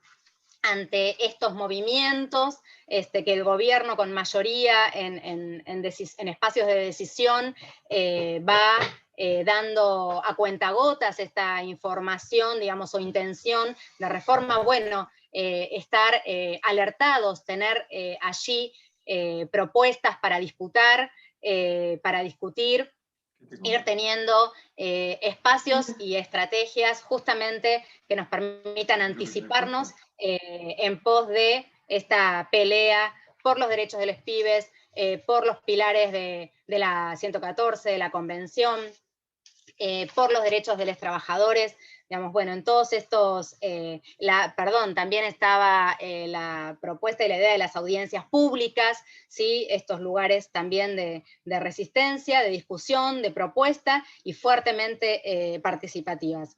A: ante estos movimientos que el gobierno con mayoría en espacios de decisión va dando a cuentagotas esta información, digamos, o intención de reforma, bueno, estar alertados, tener allí propuestas para disputar, para discutir, ir teniendo espacios y estrategias justamente que nos permitan anticiparnos en pos de esta pelea por los derechos de los pibes, por los pilares de la 114, de la Convención, por los derechos de los trabajadores, digamos, bueno, en todos estos, también estaba la propuesta y la idea de las audiencias públicas, ¿sí? Estos lugares también de resistencia, de discusión, de propuesta, y fuertemente participativas.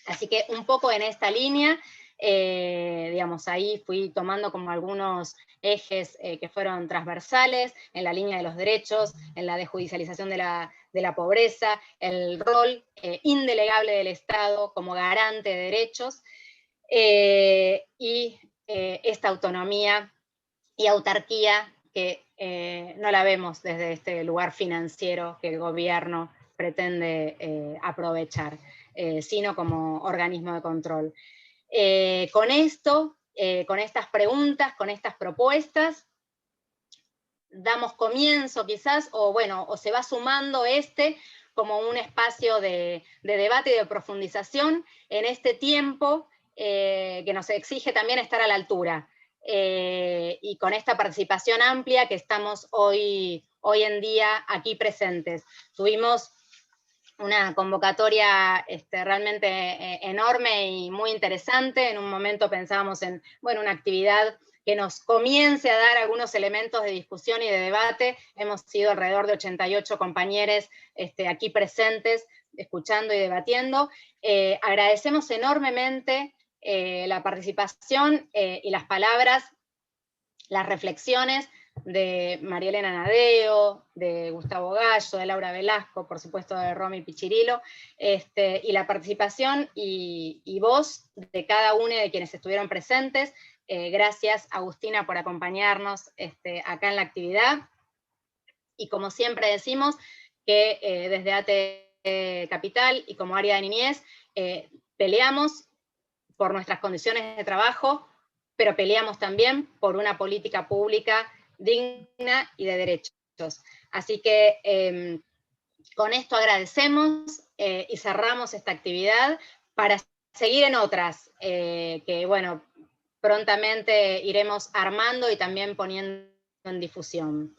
A: Así que un poco en esta línea, digamos, ahí fui tomando como algunos ejes que fueron transversales, en la línea de los derechos, en la desjudicialización de la pobreza, el rol indelegable del Estado como garante de derechos, y esta autonomía y autarquía que no la vemos desde este lugar financiero que el gobierno pretende aprovechar, sino como organismo de control. Con esto, con estas preguntas, con estas propuestas, damos comienzo quizás, o se va sumando como un espacio de debate y de profundización en este tiempo que nos exige también estar a la altura. Y con esta participación amplia que estamos hoy en día aquí presentes. Tuvimos una convocatoria realmente enorme y muy interesante. En un momento pensábamos en, una actividad que nos comience a dar algunos elementos de discusión y de debate. Hemos sido alrededor de 88 compañeros aquí presentes, escuchando y debatiendo. Agradecemos enormemente la participación y las palabras, las reflexiones de María Elena Nadeo, de Gustavo Gallo, de Laura Velasco, por supuesto de Romy Pichirilo, y la participación y voz de cada uno de quienes estuvieron presentes. Gracias, Agustina, por acompañarnos acá en la actividad. Y como siempre decimos, que desde ATE Capital y como área de niñez, peleamos por nuestras condiciones de trabajo, pero peleamos también por una política pública digna y de derechos. Así que con esto agradecemos y cerramos esta actividad para seguir en otras que, prontamente iremos armando y también poniendo en difusión.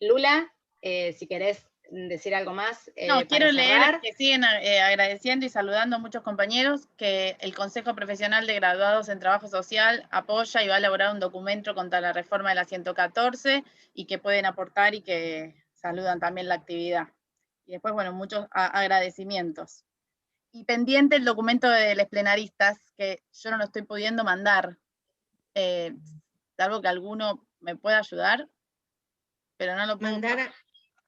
A: Lula, si querés decir algo más.
G: No, quiero leer que siguen agradeciendo y saludando a muchos compañeros, que el Consejo Profesional de Graduados en Trabajo Social apoya y va a elaborar un documento contra la reforma de la 114 y que pueden aportar y que saludan también la actividad. Y después, muchos agradecimientos. Y pendiente el documento de los plenaristas, que yo no lo estoy pudiendo mandar, salvo que alguno me pueda ayudar, pero no lo puedo
D: mandar.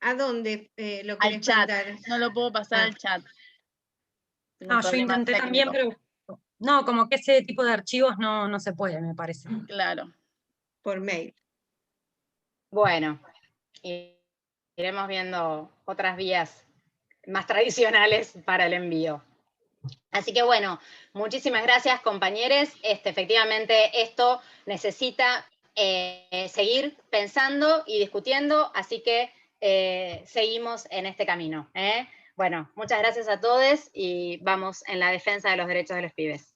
D: ¿A dónde lo querés
G: al chat?
D: mandar?
G: No lo puedo pasar al chat.
F: No, yo intenté también, pero no, como que ese tipo de archivos no se puede, me parece.
G: Claro.
D: Por mail.
A: Bueno, iremos viendo otras vías más tradicionales para el envío. Así que muchísimas gracias, compañeros. Efectivamente, esto necesita seguir pensando y discutiendo, así que seguimos en este camino. Muchas gracias a todos y vamos en la defensa de los derechos de los pibes.